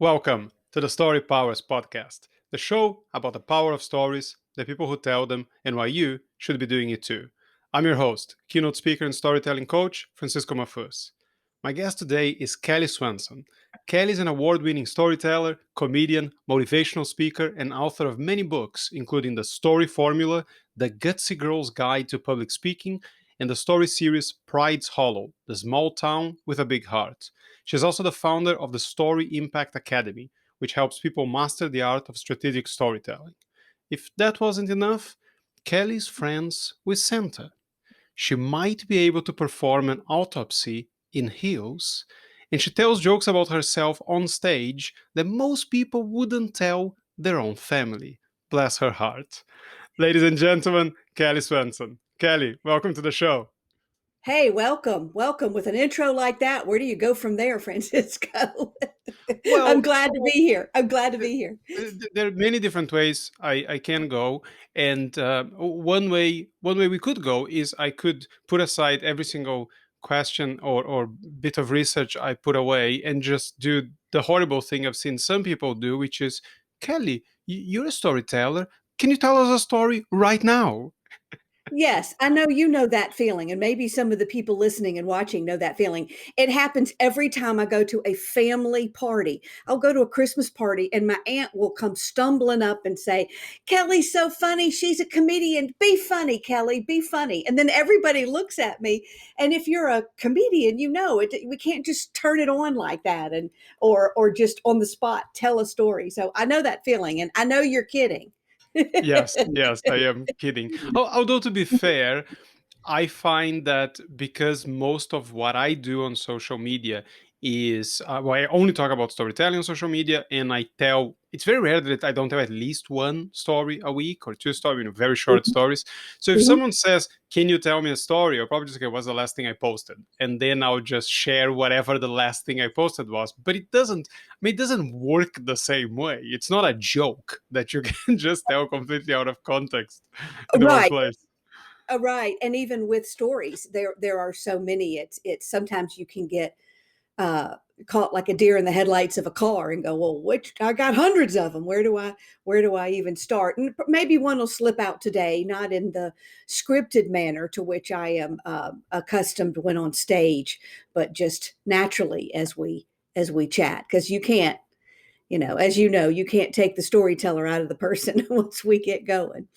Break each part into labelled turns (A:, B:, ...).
A: Welcome to the Storypowers Podcast, the show about the power of stories, the people who tell them, and why you should be doing it too. I'm your host, keynote speaker and storytelling coach, Francisco Mahfuz. My guest today is Kelly Swanson. Kelly is an award-winning storyteller, comedian, motivational speaker, and author of many books, including The Story Formula, The Gutsy Girl's Guide to Public Speaking, and the story series Pride's Hollow, The Small Town with a Big Heart. She's also the founder of the Story Impact Academy, which helps people master the art of strategic storytelling. If that wasn't enough, Kelly's friends with Santa. She might be able to perform an autopsy in heels, and she tells jokes about herself on stage that most people wouldn't tell their own family. Bless her heart. Ladies and gentlemen, Kelly Swanson. Kelly, welcome to the show.
B: Hey, welcome. Welcome. With an intro like that, where do you go from there, Francisco? I'm
A: Well,
B: glad to be here. I'm glad to be here.
A: there are many different ways I can go, and one way we could go is I could put aside every single question or bit of research I put away and just do the horrible thing I've seen some people do, which is, Kelly, you're a storyteller. Can you tell us a story right now?
B: Yes, I know you know that feeling, and maybe some of the people listening and watching know that feeling. It happens every time I go to a family party. I'll go to a Christmas party, and my aunt will come stumbling up and say, "Kelly's so funny. She's a comedian. Be funny, Kelly. Be funny." And then everybody looks at me. And if you're a comedian, you know it. We can't just turn it on like that, and or just on the spot tell a story. So I know that feeling, and I know you're kidding.
A: Yes, yes, I am kidding. Although, to be fair, I find that because most of what I do on social media is, well, I only talk about storytelling on social media, and it's very rare that I don't tell at least one story a week or two stories, very short stories. So if
B: Mhm.
A: someone says, "Can you tell me a story?" I'll probably just say, "What's the last thing I posted?" And then I'll just share whatever the last thing I posted was. But it doesn't work the same way. It's not a joke that you can just tell completely out of context in the
B: Right.
A: workplace.
B: Right, and even with stories, there are so many. It's sometimes you can get uh, caught like a deer in the headlights of a car and go, well, which I got hundreds of them. Where do I even start? And maybe one will slip out today, not in the scripted manner to which I am accustomed when on stage, but just naturally as we chat, because you can't, as you know, you can't take the storyteller out of the person once we get going.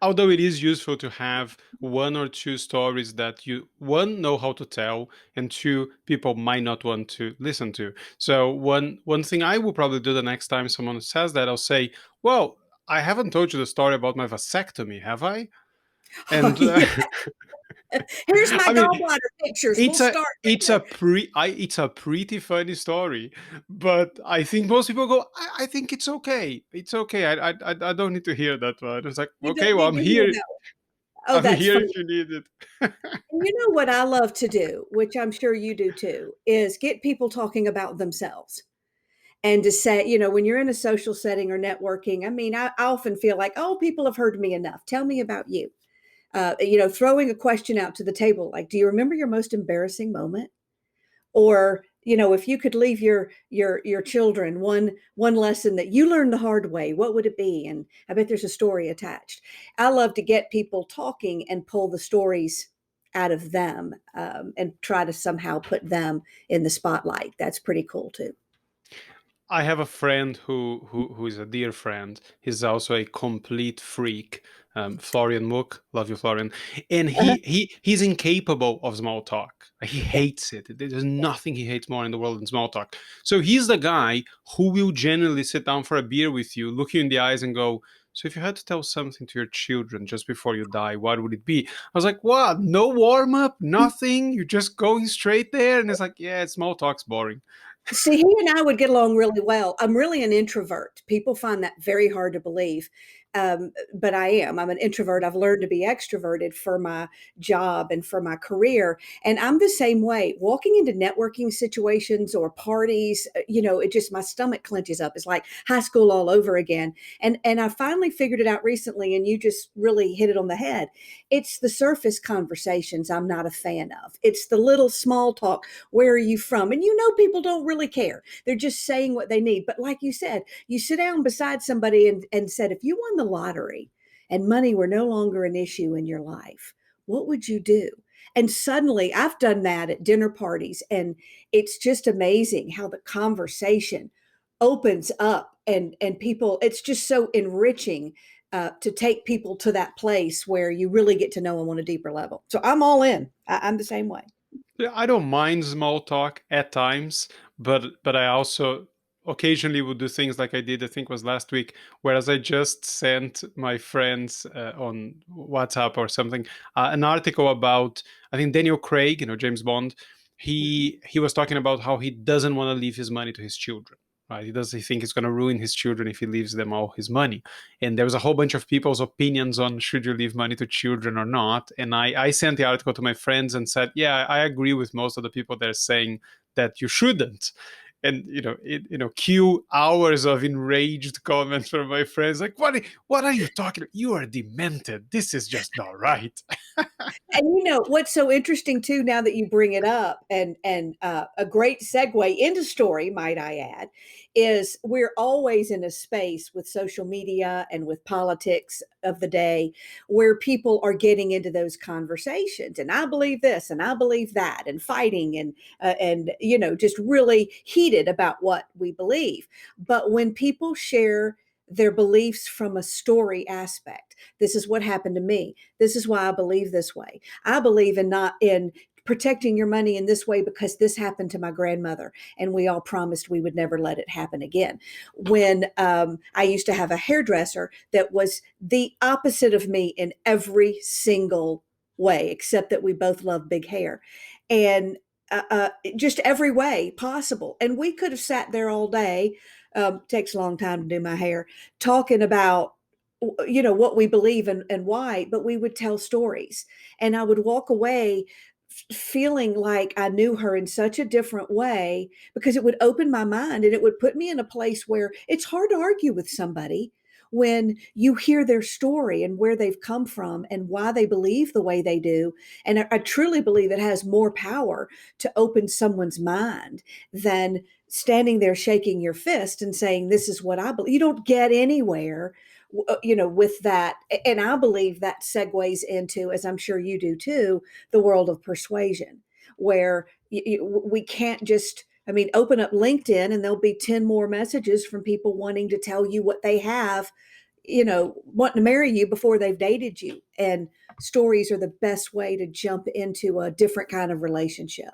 A: Although it is useful to have one or two stories that you, one, know how to tell, and two, people might not want to listen to. So one thing I will probably do the next time someone says that, I'll say, well, I haven't told you the story about my vasectomy, have I?
B: Oh,
A: And
B: yeah. Here's my
A: I mean,
B: gallbladder pictures. We'll
A: it's a
B: start
A: it's
B: there.
A: a it's a pretty funny story, but I think most people go, I think it's okay. It's okay. I don't need to hear that one. It's like,
B: You
A: okay,
B: don't
A: well,
B: need
A: I'm
B: to hear
A: here.
B: that one. Oh,
A: I'm
B: that's
A: here
B: funny.
A: if you need it.
B: And you know what I love to do, which I'm sure you do too, is get people talking about themselves. And to say, when you're in a social setting or networking, I mean, I often feel like, oh, people have heard me enough. Tell me about you. Throwing a question out to the table, like, do you remember your most embarrassing moment? Or if you could leave your children one lesson that you learned the hard way, what would it be? And I bet there's a story attached. I love to get people talking and pull the stories out of them, and try to somehow put them in the spotlight. That's pretty cool too.
A: I have a friend who is a dear friend. He's also a complete freak. Florian Mook, love you, Florian. And
B: Uh-huh.
A: he's incapable of small talk. He
B: Yeah.
A: hates it. There's nothing he hates more in the world than small talk. So he's the guy who will genuinely sit down for a beer with you, look you in the eyes, and go, "So if you had to tell something to your children just before you die, what would it be?" I was like, "What? No warm up, nothing. You're just going straight there." And it's like, "Yeah, small talk's boring."
B: See, he and I would get along really well. I'm really an introvert. People find that very hard to believe. but I'm an introvert. I've learned to be extroverted for my job and for my career. And I'm the same way. Walking into networking situations or parties, it just, my stomach clenches up. It's like high school all over again. And I finally figured it out recently, and you just really hit it on the head. It's the surface conversations I'm not a fan of. It's the little small talk. Where are you from? And people don't really care. They're just saying what they need. But like you said, you sit down beside somebody and said, if you won the lottery and money were no longer an issue in your life, what would you do? And suddenly I've done that at dinner parties, and it's just amazing how the conversation opens up, and people, it's just so enriching to take people to that place where you really get to know them on a deeper level. So I'm all in. I'm the same way.
A: Yeah, I don't mind small talk at times, but I also occasionally would do things like I did, I think was last week, whereas I just sent my friends on WhatsApp or something an article about, I think, Daniel Craig, James Bond. He was talking about how he doesn't want to leave his money to his children. Right? He think it's going to ruin his children if he leaves them all his money. And there was a whole bunch of people's opinions on should you leave money to children or not. And I sent the article to my friends and said, yeah, I agree with most of the people that are saying that you shouldn't. And cue hours of enraged comments from my friends like, what are you talking about? You are demented. This is just not right.
B: And what's so interesting too, now that you bring it up, and a great segue into story, might I add, is we're always in a space with social media and with politics of the day where people are getting into those conversations, and I believe this and I believe that, and fighting and just really heated about what we believe. But when people share their beliefs from a story aspect, this is what happened to me, this is why I believe this way, I believe in not in protecting your money in this way because this happened to my grandmother and we all promised we would never let it happen again. When I used to have a hairdresser that was the opposite of me in every single way, except that we both love big hair, and just every way possible. And we could have sat there all day. Takes a long time to do my hair, talking about what we believe and why, but we would tell stories, and I would walk away feeling like I knew her in such a different way, because it would open my mind and it would put me in a place where it's hard to argue with somebody when you hear their story and where they've come from and why they believe the way they do. And I truly believe it has more power to open someone's mind than standing there shaking your fist and saying, this is what I believe. You don't get anywhere with that. And I believe that segues into, as I'm sure you do too, the world of persuasion, where we can't just, open up LinkedIn and there'll be 10 more messages from people wanting to tell you what they have, wanting to marry you before they've dated you. And stories are the best way to jump into a different kind of relationship.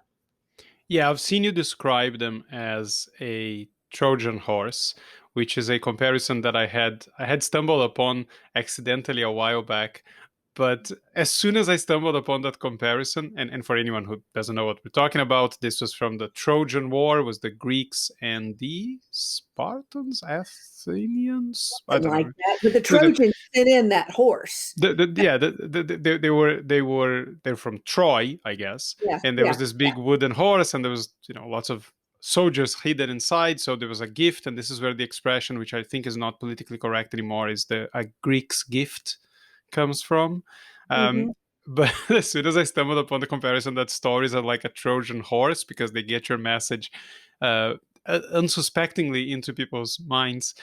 A: Yeah, I've seen you describe them as a Trojan horse, which is a comparison that I had stumbled upon accidentally a while back. But as soon as I stumbled upon that comparison, and for anyone who doesn't know what we're talking about, this was from the Trojan War, was the Greeks and the Spartans, Athenians, I
B: Something
A: don't
B: like
A: know.
B: that. But the Trojans sent in that horse.
A: They're from Troy, I guess,
B: Yeah,
A: and there was
B: yeah,
A: this
B: yeah.
A: big wooden horse, and there was lots of soldiers hidden inside. So there was a gift, and this is where the expression, which I think is not politically correct anymore, is a Greek's gift comes from.
B: Mhm.
A: But as soon as I stumbled upon the comparison that stories are like a Trojan horse because they get your message uh, unsuspectingly into people's minds,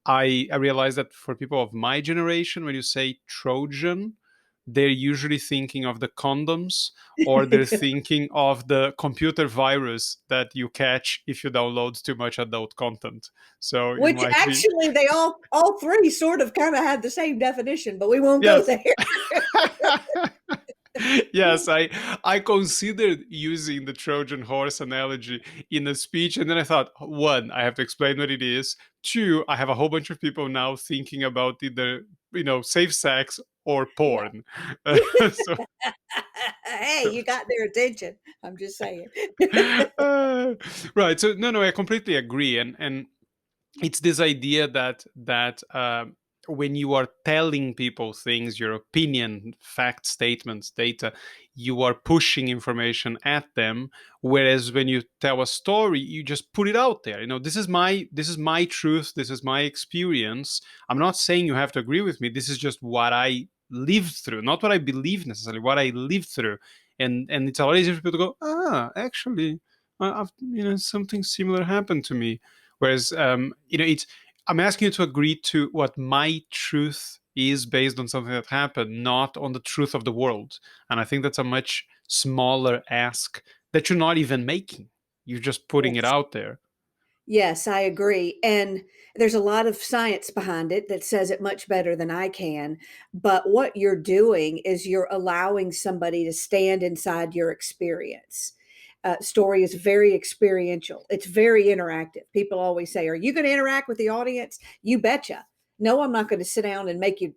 A: I realized that for people of my generation, when you say Trojan, they're usually thinking of the condoms, or they're thinking of the computer virus that you catch if you download too much adult content. So you
B: Which
A: might be,
B: actually they all three sort of kind of had the same definition, but we won't go
A: yes.
B: there.
A: Yes, I considered using the Trojan horse analogy in a speech, and then I thought, one, I have to explain what it is. Two, I have a whole bunch of people now thinking about either safe sex or
B: Yeah.
A: porn. So
B: Hey, you got their attention. I'm just saying.
A: right. So no, I completely agree, and it's this idea that when you are telling people things, your opinion, fact statements, data, you are pushing information at them. Whereas when you tell a story, you just put it out there. This is my truth. This is my experience. I'm not saying you have to agree with me. This is just what I lived through, not what I believe necessarily, what I lived through. And it's a lot easier for people to go, actually, something similar happened to me. Whereas, it's I'm asking you to agree to what my truth is based on something that happened, not on the truth of the world. And I think that's a much smaller ask that you're not even making. You're just putting it
B: Yes.
A: out there.
B: Yes, I agree. And there's a lot of science behind it that says it much better than I can. But what you're doing is you're allowing somebody to stand inside your experience. Story is very experiential, it's very interactive. People always say, "Are you going to interact with the audience?" You betcha. No, I'm not going to sit down and make you,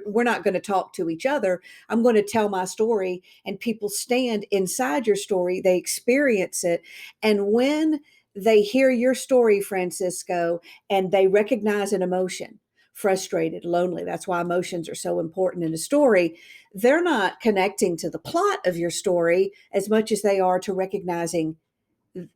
B: we're not going to talk to each other. I'm going to tell my story, and people stand inside your story, they experience it. And when they hear your story, Francisco, and they recognize an emotion, frustrated, lonely. That's why emotions are so important in a story. They're not connecting to the plot of your story as much as they are to recognizing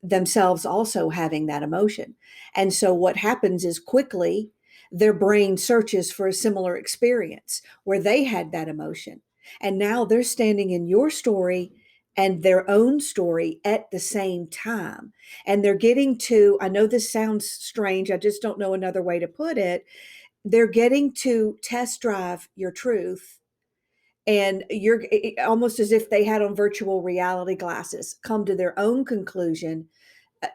B: themselves also having that emotion. And so what happens is quickly their brain searches for a similar experience where they had that emotion. And now they're standing in your story and their own story at the same time. And they're getting to, I know this sounds strange, I just don't know another way to put it. They're getting to test drive your truth, and you're almost as if they had on virtual reality glasses, come to their own conclusion.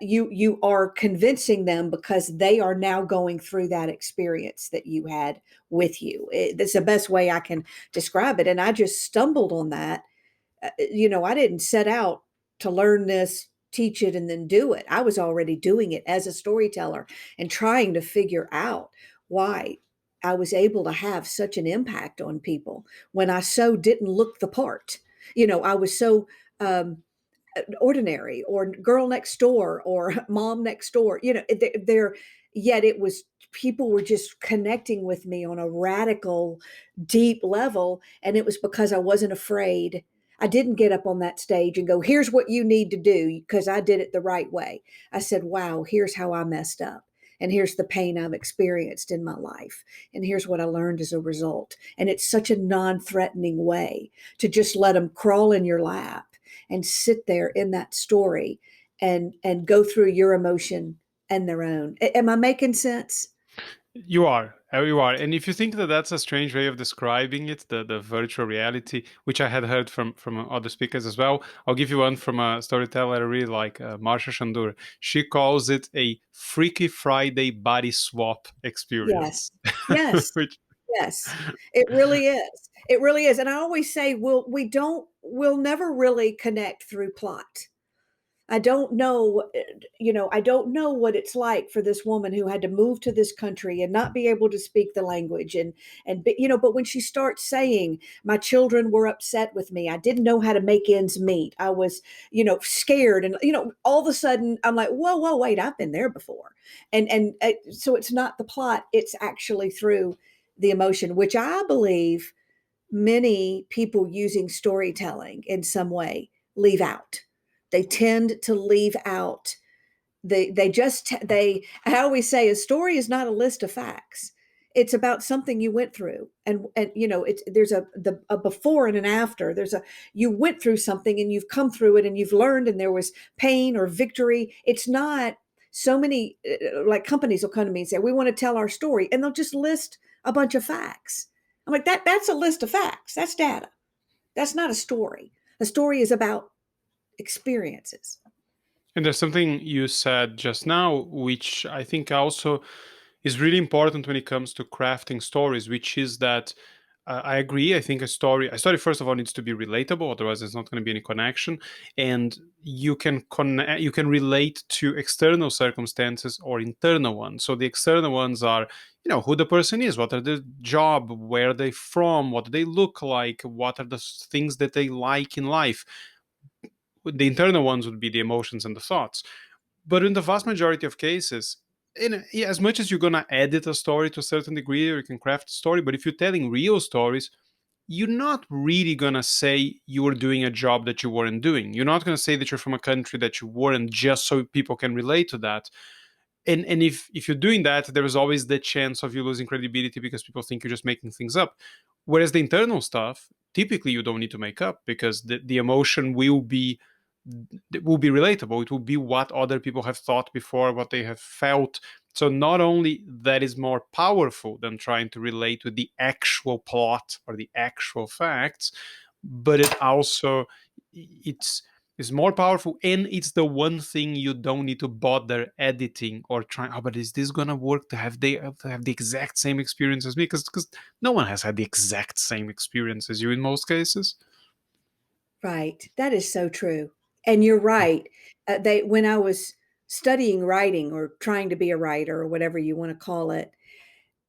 B: You are convincing them because they are now going through that experience that you had with you. That's the best way I can describe it. And I just stumbled on that. I didn't set out to learn this, teach it, and then do it. I was already doing it as a storyteller and trying to figure out why I was able to have such an impact on people when I so didn't look the part. I was so ordinary, or girl next door, or mom next door. They're yet it was, people were just connecting with me on a radical, deep level, and it was because I wasn't afraid. I didn't get up on that stage and go, "Here's what you need to do," because I did it the right way. I said, "Wow, here's how I messed up. And here's the pain I've experienced in my life. And here's what I learned as a result." And it's such a non threatening way to just let them crawl in your lap and sit there in that story and go through your emotion and their own. Am I making sense?
A: You are. And if you think that that's a strange way of describing it, the virtual reality, which I had heard from other speakers as well, I'll give you one from a storyteller I really like, Marsha Shandur. She calls it a Freaky Friday body swap experience.
B: Yes. Yes.
A: Which,
B: Yes. It really is. It really is. And I always say we'll never really connect through plot. I don't know, I don't know what it's like for this woman who had to move to this country and not be able to speak the language, but when she starts saying, "My children were upset with me. I didn't know how to make ends meet. I was, scared." And, all of a sudden I'm like, "Whoa, whoa, wait, I've been there before." And so it's not the plot, it's actually through the emotion, which I believe many people using storytelling in some way leave out. They tend to leave out. I always say a story is not a list of facts. It's about something you went through, and there's a before and an after. You went through something and you've come through it and you've learned, and there was pain or victory. It's not so many, like, companies will come to me and say, "We want to tell our story," and they'll just list a bunch of facts. I'm like, that's a list of facts. That's data. That's not a story. A story is about experiences.
A: and there's something you said just now, which I think also is really important when it comes to crafting stories, which is that I agree. I think a story first of all needs to be relatable, otherwise there's not going to be any connection, and you can relate to external circumstances or internal ones. So the external ones are, who the person is, what are their job, where are they from, what do they look like, what are the things that they like in life. The internal ones would be the emotions and the thoughts. But in the vast majority of cases, yeah, as much as you're gonna edit a story to a certain degree, or you can craft a story, but if you're telling real stories, you're not really gonna say you were doing a job that you weren't doing. You're not gonna say that you're from a country that you weren't, just so people can relate to that. And if you're doing that, there is always the chance of you losing credibility because people think you're just making things up. Whereas the internal stuff, typically you don't need to make up, because the emotion will be relatable. It will be what other people have thought before, what they have felt. So not only that is more powerful than trying to relate with the actual plot or the actual facts, but it also it's more powerful, and it's the one thing you don't need to bother editing or trying. Oh, but is this gonna work? To have the exact same experience as me? Because no one has had the exact same experience as you in most cases.
B: Right. That is so true. And you're right. They when I was studying writing or trying to be a writer or whatever you want to call it,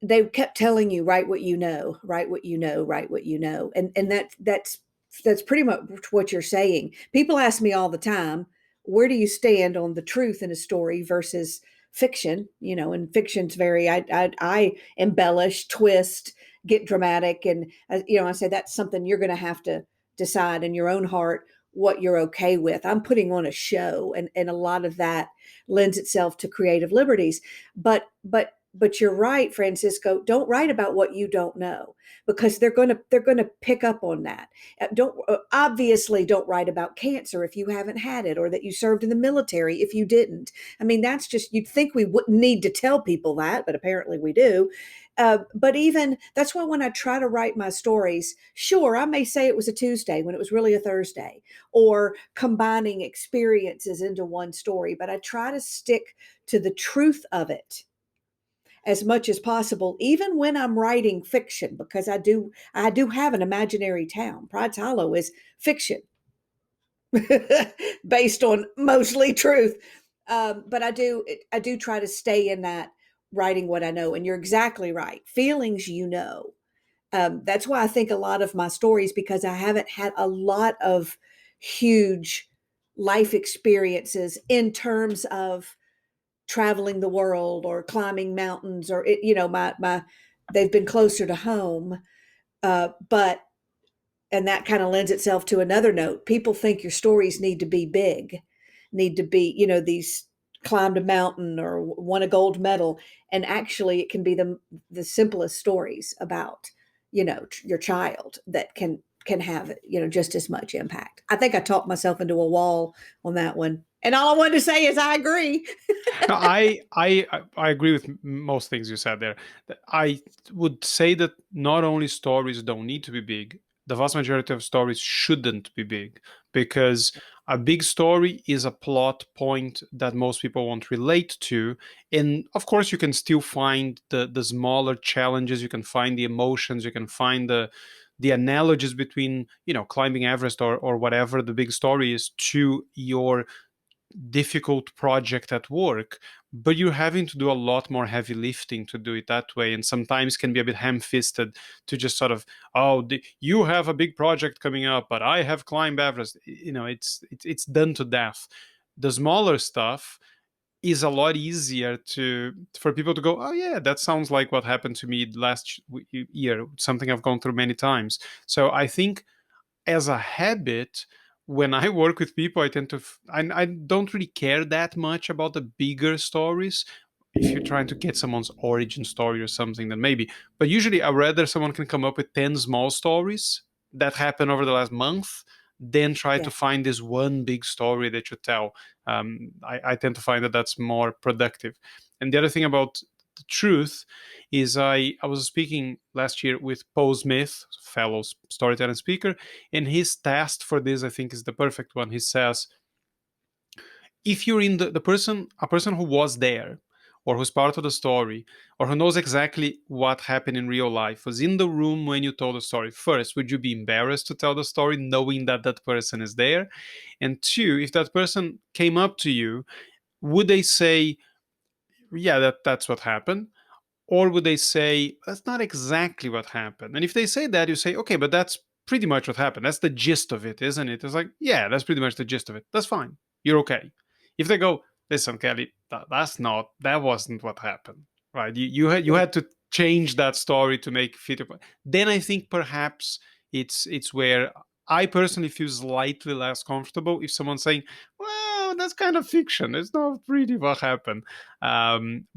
B: they kept telling you, write what you know, write what you know, write what you know. And that's pretty much what you're saying. People ask me all the time, where do you stand on the truth in a story versus fiction? And fiction's I embellish, twist, get dramatic, and I say that's something you're going to have to decide in your own heart what you're okay with. I'm putting on a show, and a lot of that lends itself to creative liberties. But you're right, Francisco. Don't write about what you don't know, because they're going to pick up on that. Don't Obviously don't write about cancer if you haven't had it, or that you served in the military if you didn't. I mean, that's just, you'd think we wouldn't need to tell people that, but apparently we do. But even that's why when I try to write my stories, sure, I may say it was a Tuesday when it was really a Thursday, or combining experiences into one story, but I try to stick to the truth of it as much as possible, even when I'm writing fiction, because I do have an imaginary town. Pride's Hollow is fiction based on mostly truth. But I do try to stay in that, writing what I know. And you're exactly right. Feelings, that's why I think a lot of my stories, because I haven't had a lot of huge life experiences in terms of traveling the world or climbing mountains, or my they've been closer to home. But and that kind of lends itself to another note. People think your stories need to be big, need to be, these climbed a mountain or won a gold medal. And actually, it can be the simplest stories about, your child, that can have, just as much impact. I think I talked myself into a wall on that one. And all I wanted to say is I agree.
A: No, I agree with most things you said there. I would say that not only stories don't need to be big, the vast majority of stories shouldn't be big, because a big story is a plot point that most people won't relate to. And of course, you can still find the smaller challenges, you can find the emotions, you can find the analogies between, climbing Everest or whatever the big story is, to your difficult project at work, but you're having to do a lot more heavy lifting to do it that way, and sometimes can be a bit ham-fisted to just sort of, oh, you have a big project coming up, but I have climbed Everest. It's done to death. The smaller stuff is a lot easier for people to go, oh yeah, that sounds like what happened to me last year, something I've gone through many times. So I think, as a habit, when I work with people, I tend to I don't really care that much about the bigger stories. If you're trying to get someone's origin story or something, then maybe, but usually I'd rather someone can come up with 10 small stories that happened over the last month than try
B: Yeah.
A: to find this one big story that you tell. I tend to find that that's more productive. And the other thing about the truth is, I was speaking last year with Paul Smith, fellow storytelling speaker, and his test for this, I think, is the perfect one. He says, if you're in the person, a person who was there, or who's part of the story, or who knows exactly what happened in real life, was in the room when you told the story, first, would you be embarrassed to tell the story knowing that that person is there? And two, if that person came up to you, would they say, yeah, that's what happened? Or would they say, that's not exactly what happened? And if they say that, you say, okay, but that's pretty much what happened. That's the gist of it, isn't it? It's like, yeah, that's pretty much the gist of it. That's fine. You're okay. If they go, listen, Kelly, that wasn't what happened, right? You had to change that story to make it fit. Then I think perhaps it's where I personally feel slightly less comfortable if someone's saying, well, that's kind of fiction. It's not really what happened,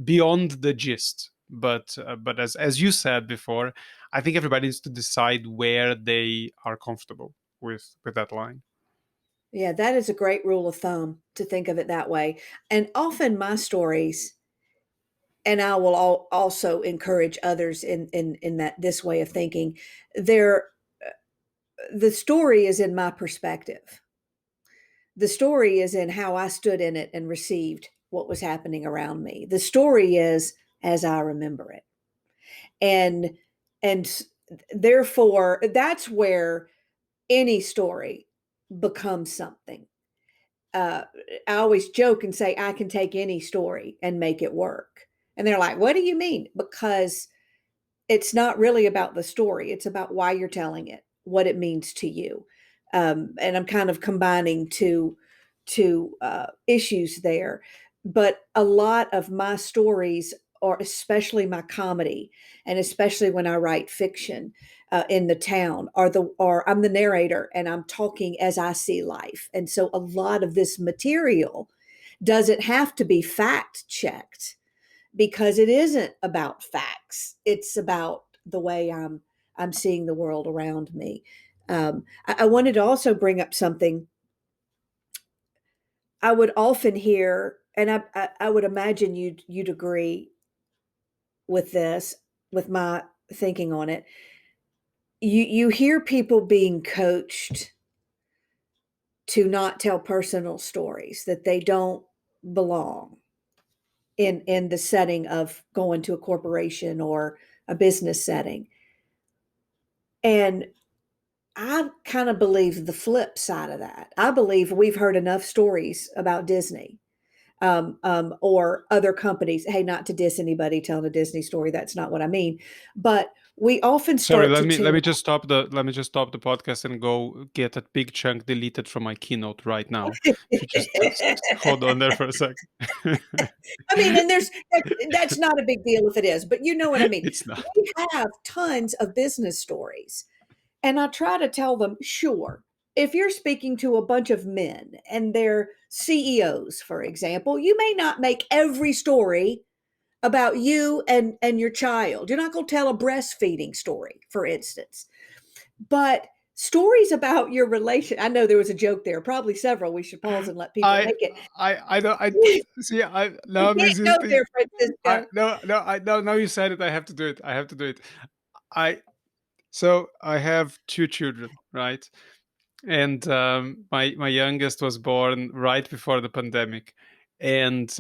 A: beyond the gist. But as you said before, I think everybody needs to decide where they are comfortable with that line.
B: Yeah, that is a great rule of thumb to think of it that way. And often my stories, and I will also encourage others in that this way of thinking, they're the story is in my perspective. The story is in how I stood in it and received what was happening around me. The story is as I remember it. And and therefore that's where any story becomes something. uh, I always joke and say, I can take any story and make it work. And they're like, what do you mean? Because it's not really about the story, it's about why you're telling it, what it means to you. And I'm kind of combining two issues there. But a lot of my stories, or especially my comedy, and especially when I write fiction in the town, are I'm the narrator and I'm talking as I see life. And so a lot of this material doesn't have to be fact checked because it isn't about facts. It's about the way I'm seeing the world around me. I wanted to also bring up something I would often hear, and I would imagine you'd agree with this, with my thinking on it. You hear people being coached to not tell personal stories, that they don't belong in the setting of going to a corporation or a business setting. And I kind of believe the flip side of that. I believe we've heard enough stories about Disney, or other companies. Hey, not to diss anybody telling a Disney story. That's not what I mean. But we often
A: Sorry,
B: start
A: let
B: to
A: me
B: tune.
A: let me just stop the podcast and go get that big chunk deleted from my keynote right now. If you just hold on there for a second.
B: I mean, and that's not a big deal if it is, but you know what I mean.
A: It's not.
B: We have tons of business stories. And I try to tell them, sure, if you're speaking to a bunch of men and they're CEOs, for example, you may not make every story about you and your child. You're not going to tell a breastfeeding story, for instance. But stories about your relation. I know there was a joke there, probably several. We should pause and let people
A: I
B: make it.
A: I don't I see I
B: You
A: now I'm
B: can't go
A: resisting.
B: there,
A: I
B: Francisco.
A: no no I no now you said it. I have to do it. I have to do it. I So I have two children, right? And my youngest was born right before the pandemic, and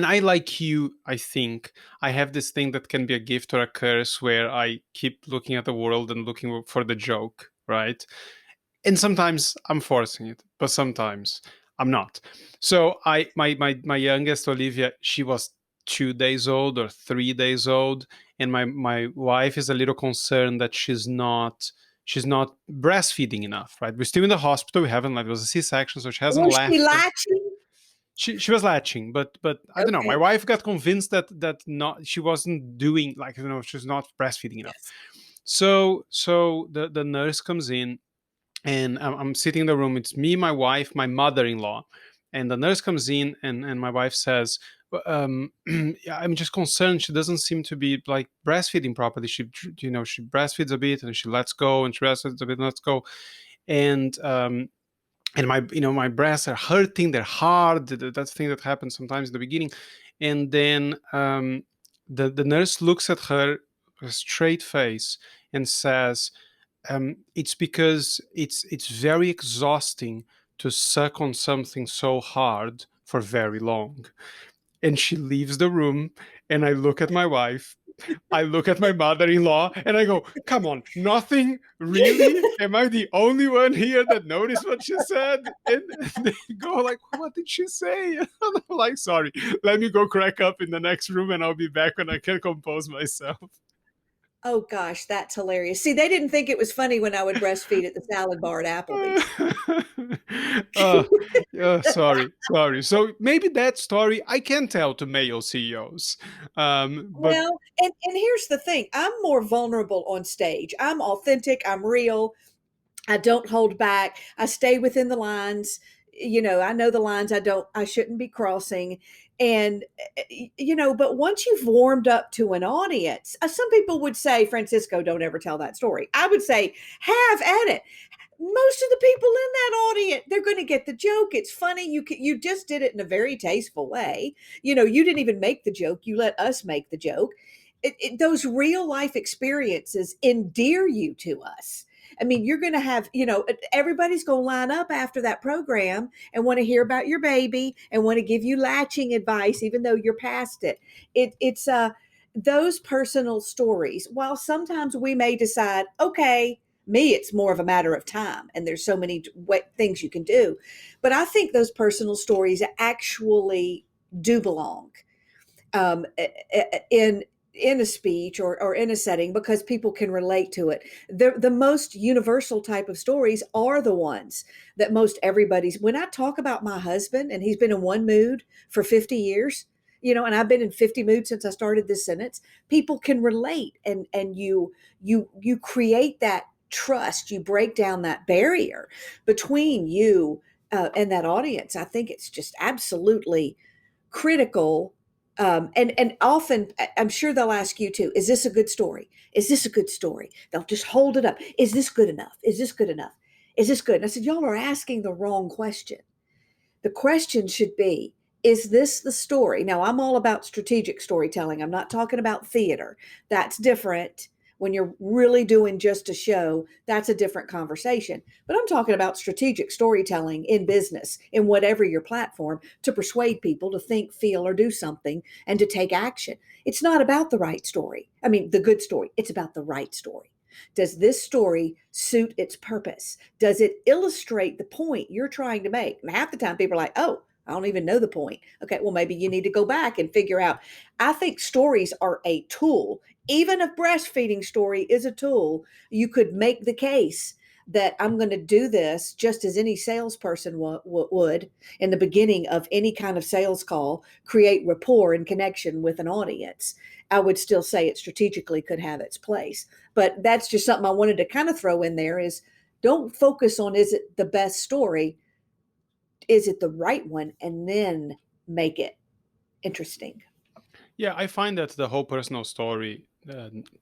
A: I, like you, I think I have this thing that can be a gift or a curse, where I keep looking at the world and looking for the joke, right? And sometimes I'm forcing it, but sometimes I'm not. So my youngest Olivia, she was 2 days old or 3 days old, and my wife is a little concerned that she's not breastfeeding enough. Right, we're still in the hospital. We haven't, like, it was a C-section, so she hasn't
B: Was she
A: left.
B: latching?
A: She was latching, but I don't know. My
B: Okay.
A: wife got convinced that not she wasn't doing, like, she's not breastfeeding enough.
B: Yes.
A: So the nurse comes in, and I'm sitting in the room. It's me, my wife, my mother-in-law, and the nurse comes in, and my wife says, yeah, I'm just concerned. She doesn't seem to be, like, breastfeeding properly. She breastfeeds a bit and she lets go, and she breastfeeds a bit and lets go, and my breasts are hurting. They're hard. That's the thing that happens sometimes in the beginning, and then the nurse looks at her with a straight face and says, it's because it's very exhausting to suck on something so hard for very long. And she leaves the room, and I look at my wife, I look at my mother-in-law, and I go, come on, nothing? Really? Am I the only one here that noticed what she said? And they go like, what did she say? And I'm like, sorry, let me go crack up in the next room, and I'll be back when I can compose myself.
B: Oh gosh, that's hilarious. See, they didn't think it was funny when I would breastfeed at the salad bar at Applebee's.
A: uh, sorry. So maybe that story I can tell to male CEOs. But
B: Well, and here's the thing, I'm more vulnerable on stage. I'm authentic, I'm real. I don't hold back. I stay within the lines. I know the lines I shouldn't be crossing. And, but once you've warmed up to an audience, some people would say, Francisco, don't ever tell that story. I would say, have at it. Most of the people in that audience, they're going to get the joke. It's funny. You just did it in a very tasteful way. You didn't even make the joke. You let us make the joke. Those real life experiences endear you to us. I mean, you're going to have, everybody's going to line up after that program and want to hear about your baby and want to give you latching advice, even though you're past it. It's those personal stories. While sometimes we may decide, okay, me, it's more of a matter of time, and there's so many things you can do. But I think those personal stories actually do belong in a speech or in a setting because people can relate to it. The most universal type of stories are the ones that most everybody's. When I talk about my husband and he's been in one mood for 50 years, and I've been in 50 moods since I started this sentence, people can relate, and you create that trust. You break down that barrier between you and that audience. I think it's just absolutely critical. And often I'm sure they'll ask you too, is this a good story? Is this a good story? They'll just hold it up. Is this good enough? Is this good enough? Is this good? And I said, y'all are asking the wrong question. The question should be, is this the story? Now, I'm all about strategic storytelling. I'm not talking about theater. That's different. When you're really doing just a show, that's a different conversation. But I'm talking about strategic storytelling in business, in whatever your platform, to persuade people to think, feel, or do something and to take action. It's not about the right story. I mean, the good story. It's about the right story. Does this story suit its purpose? Does it illustrate the point you're trying to make? And half the time people are like, oh, I don't even know the point. Okay, well, maybe you need to go back and figure out. I think stories are a tool. Even a breastfeeding story is a tool. You could make the case that I'm going to do this just as any salesperson would in the beginning of any kind of sales call, create rapport and connection with an audience. I would still say it strategically could have its place. But that's just something I wanted to kind of throw in there is don't focus on is it the best story? Is it the right one? And then make it interesting.
A: yeah, I find that the whole personal story,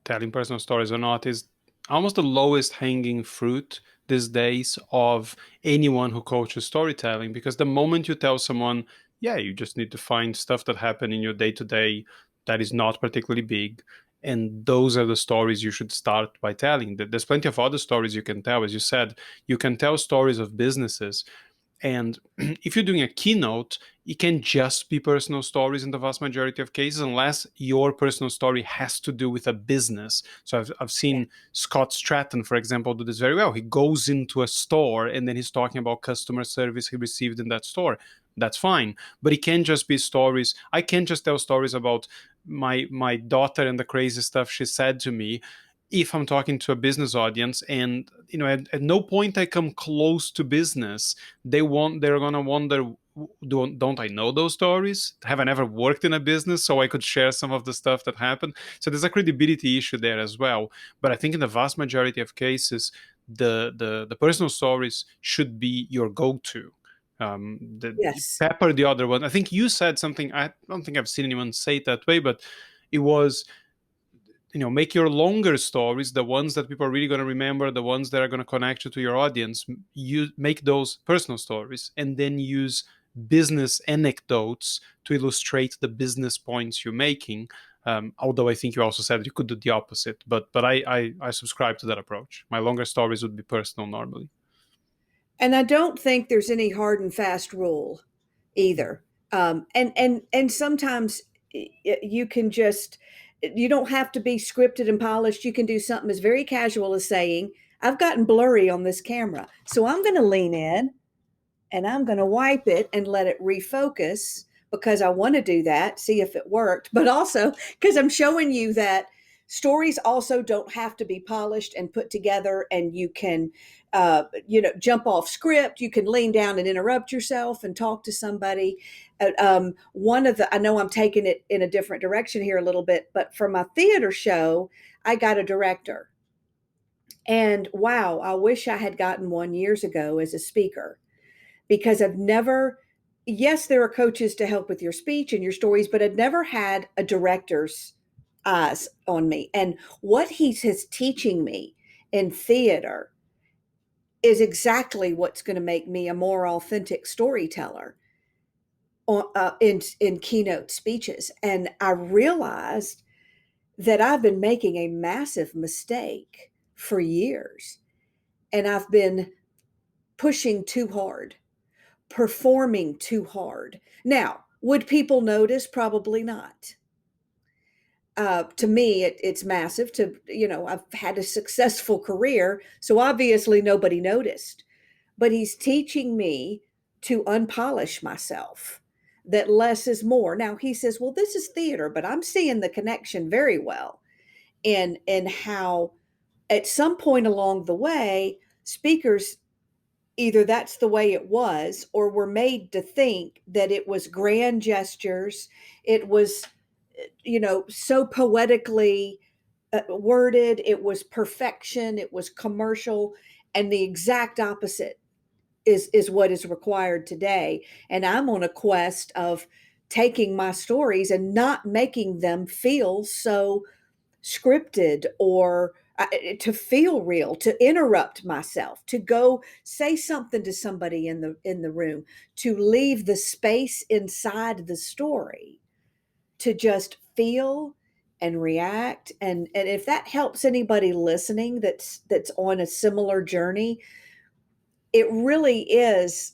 A: telling personal stories or not, is almost the lowest hanging fruit these days of anyone who coaches storytelling. Because the moment you tell someone, yeah, you just need to find stuff that happened in your day to day that is not particularly big. And those are the stories you should start by telling. There's plenty of other stories you can tell. As you said, you can tell stories of businesses. And if you're doing a keynote, it can just be personal stories in the vast majority of cases, unless your personal story has to do with a business. So I've
B: Yeah.
A: seen Scott Stratton, for example, do this very well. He goes into a store and then he's talking about customer service he received in that store. That's fine. But it can't just be stories. I can't just tell stories about my daughter and the crazy stuff she said to me if I'm talking to a business audience. And at no point I come close to business, they're gonna wonder, don't I know those stories? Have I never worked in a business so I could share some of the stuff that happened? So there's a credibility issue there as well. But I think in the vast majority of cases, the personal stories should be your go-to.
B: Yes.
A: Pepper the other one. I think you said something. I don't think I've seen anyone say it that way, but it was, make your longer stories, the ones that people are really going to remember, the ones that are going to connect you to your audience. You make those personal stories and then use business anecdotes to illustrate the business points you're making. Although I think you also said you could do the opposite, but I subscribe to that approach. My longer stories would be personal normally.
B: And I don't think there's any hard and fast rule either. And sometimes you can just you don't have to be scripted and polished. You can do something as very casual as saying, "I've gotten blurry on this camera, so I'm going to lean in and I'm going to wipe it and let it refocus because I want to do that, see if it worked, but also because I'm showing you that Stories also don't have to be polished and put together, and you can, jump off script. You can lean down and interrupt yourself and talk to somebody. I know I'm taking it in a different direction here a little bit, but for my theater show, I got a director. And wow, I wish I had gotten one years ago as a speaker, because I've never, yes, there are coaches to help with your speech and your stories, but I've never had a director's eyes on me. And what he's teaching me in theater is exactly what's going to make me a more authentic storyteller in keynote speeches. And I realized that I've been making a massive mistake for years, and I've been pushing too hard, performing too hard. Now, would people notice? Probably not. To me, it's massive. I've had a successful career, so obviously nobody noticed. But he's teaching me to unpolish myself, that less is more. Now he says, well, this is theater, but I'm seeing the connection very well in how at some point along the way, speakers, either that's the way it was, or were made to think that it was grand gestures. It was, so poetically worded. It was perfection. It was commercial. And the exact opposite is what is required today. And I'm on a quest of taking my stories and not making them feel so scripted, or to feel real, to interrupt myself, to go say something to somebody in the room, to leave the space inside the story to just feel and react. And if that helps anybody listening that's on a similar journey, it really is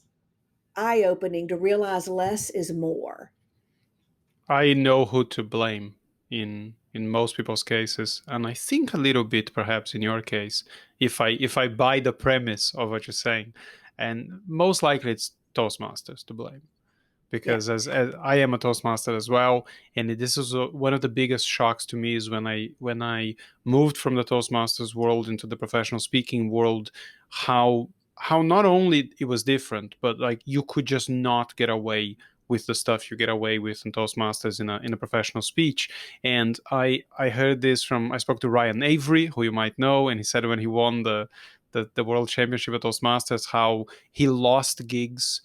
B: eye-opening to realize less is more.
A: I know who to blame in most people's cases, and I think a little bit perhaps in your case, if I buy the premise of what you're saying, and most likely it's Toastmasters to blame,
B: Yeah.
A: because as I am a Toastmaster as well, and this is one of the biggest shocks to me is when I moved from the Toastmasters world into the professional speaking world, how not only it was different, but like you could just not get away with the stuff you get away with in Toastmasters in a professional speech. And I heard this from, I spoke to Ryan Avery, who you might know, and he said when he won the world championship at Toastmasters, how he lost gigs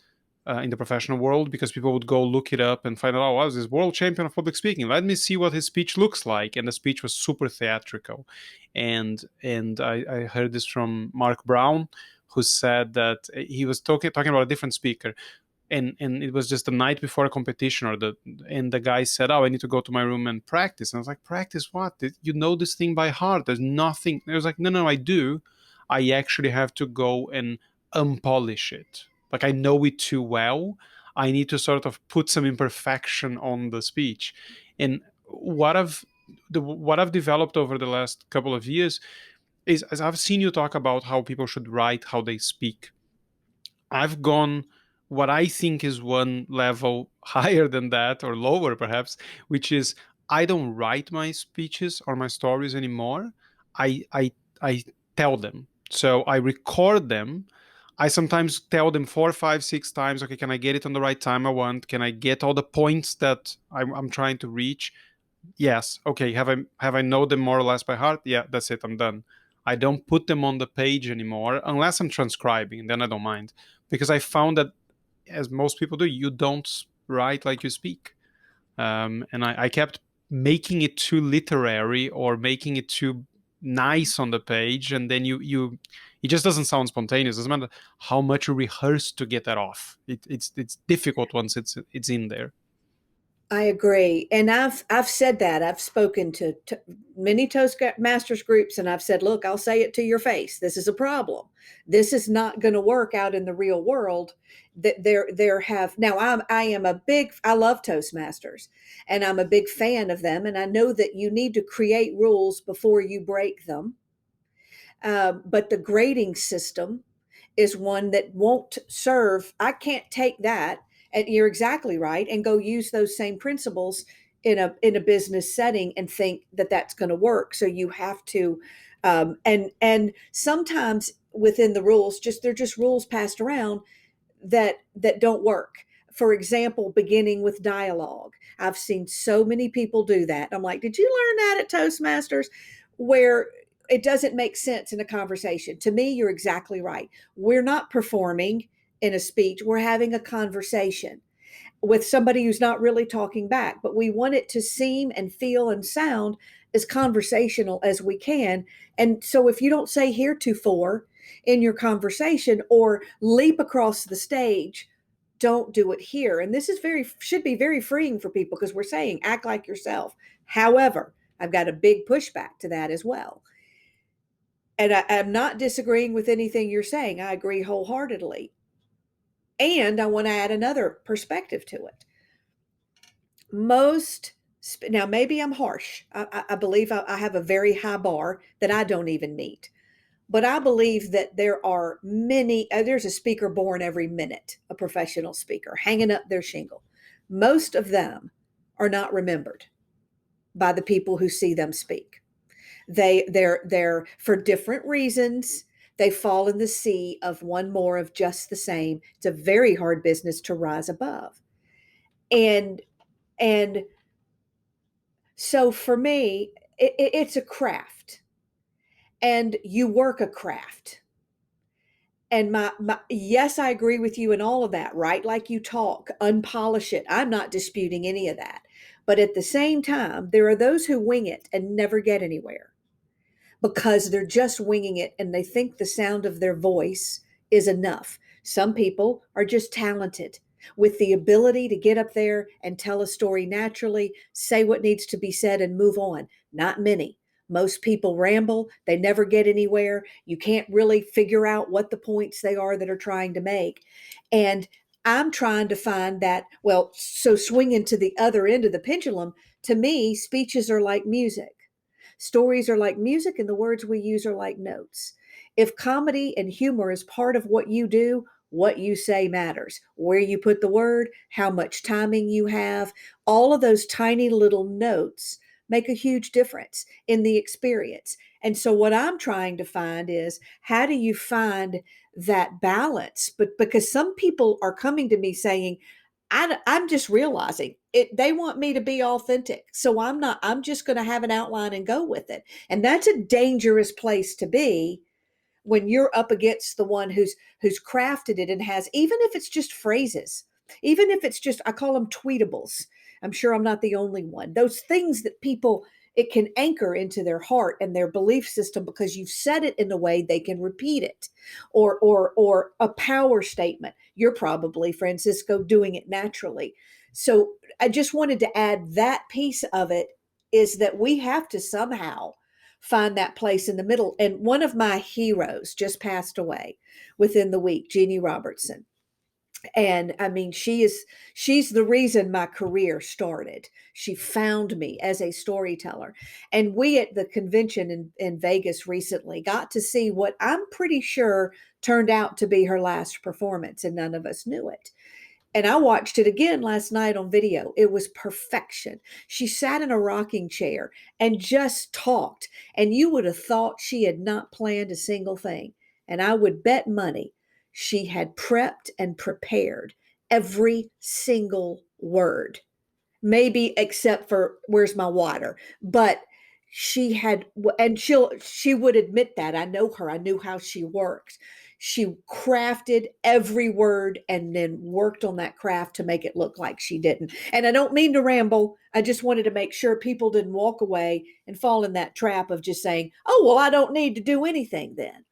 A: in the professional world because people would go look it up and find out, oh, wow, this world champion of public speaking. Let me see what his speech looks like. And the speech was super theatrical. And I heard this from Mark Brown, who said that he was talking about a different speaker. And it was just the night before a competition, and the guy said, oh, I need to go to my room and practice. And I was like, practice what? You know this thing by heart. There's nothing. I was like, no, I do. I actually have to go and unpolish it. Like I know it too well. I need to sort of put some imperfection on the speech. And what I've developed over the last couple of years is, as I've seen you talk about how people should write how they speak, I've gone what I think is one level higher than that, or lower perhaps, which is I don't write my speeches or my stories anymore. I tell them. So I record them. I sometimes tell them 4, 5, 6 times. Okay, can I get it on the right time I want? Can I get all the points that I'm trying to reach? Yes. Okay. Have I know them more or less by heart? Yeah. That's it. I'm done. I don't put them on the page anymore unless I'm transcribing. Then I don't mind, because I found that, as most people do, you don't write like you speak. And I kept making it too literary or making it too nice on the page, and then it just doesn't sound spontaneous. It doesn't matter how much you rehearse to get that off. It's difficult once it's in there.
B: I agree. And I've said that. I've spoken to many Toastmasters groups, and I've said, look, I'll say it to your face. This is a problem. This is not going to work out in the real world. That there have now I love Toastmasters, and I'm a big fan of them, and I know that you need to create rules before you break them. But the grading system is one that won't serve. I can't take that, and you're exactly right, and go use those same principles in a business setting and think that that's going to work. So you have to, and sometimes within the rules, just they're just rules passed around that don't work. For example, beginning with dialogue. I've seen so many people do that. I'm like, did you learn that at Toastmasters? Where it doesn't make sense in a conversation. To me, you're exactly right. We're not performing in a speech, we're having a conversation with somebody who's not really talking back, but we want it to seem and feel and sound as conversational as we can. And so if you don't say heretofore in your conversation or leap across the stage, don't do it here. And this is should be very freeing for people because we're saying act like yourself. However, I've got a big pushback to that as well. And I'm not disagreeing with anything you're saying. I agree wholeheartedly. And I want to add another perspective to it. Now maybe I'm harsh. I believe I have a very high bar that I don't even meet. But I believe that there are many, there's a speaker born every minute, a professional speaker hanging up their shingle. Most of them are not remembered by the people who see them speak. They're for different reasons. They fall in the sea of one more of just the same. It's a very hard business to rise above. And so for me, it's a craft, and you work a craft. And yes, I agree with you in all of that, right? Like you talk, unpolish it. I'm not disputing any of that. But at the same time, there are those who wing it and never get anywhere because they're just winging it and they think the sound of their voice is enough. Some people are just talented with the ability to get up there and tell a story naturally, say what needs to be said, and move on. Not many. Most people ramble, they never get anywhere. You can't really figure out what the points they are that are trying to make. And I'm trying to find that, well, so swinging to the other end of the pendulum, to me, speeches are like music. Stories are like music, and the words we use are like notes. If comedy and humor is part of what you do, what you say matters. Where you put the word, how much timing you have, all of those tiny little notes make a huge difference in the experience. And so what I'm trying to find is how do you find that balance? But because some people are coming to me saying, I'm just realizing it, they want me to be authentic. So I'm just going to have an outline and go with it. And that's a dangerous place to be when you're up against the one who's crafted it and has, even if it's just phrases, even if it's just, I call them tweetables. I'm sure I'm not the only one. Those things that people, it can anchor into their heart and their belief system because you've said it in a way they can repeat it. Or a power statement. You're probably, Francisco, doing it naturally. So I just wanted to add that piece of it, is that we have to somehow find that place in the middle. And one of my heroes just passed away within the week, Jeannie Robertson. And I mean, she's the reason my career started. She found me as a storyteller. And we at the convention in Vegas recently got to see what I'm pretty sure turned out to be her last performance, and none of us knew it. And I watched it again last night on video. It was perfection. She sat in a rocking chair and just talked. And you would have thought she had not planned a single thing. And I would bet money she had prepped and prepared every single word, maybe except for where's my water. But she had, and she would admit that. I know her. I knew how she works. She crafted every word and then worked on that craft to make it look like she didn't. And I don't mean to ramble. I just wanted to make sure people didn't walk away and fall in that trap of just saying, oh, well, I don't need to do anything then.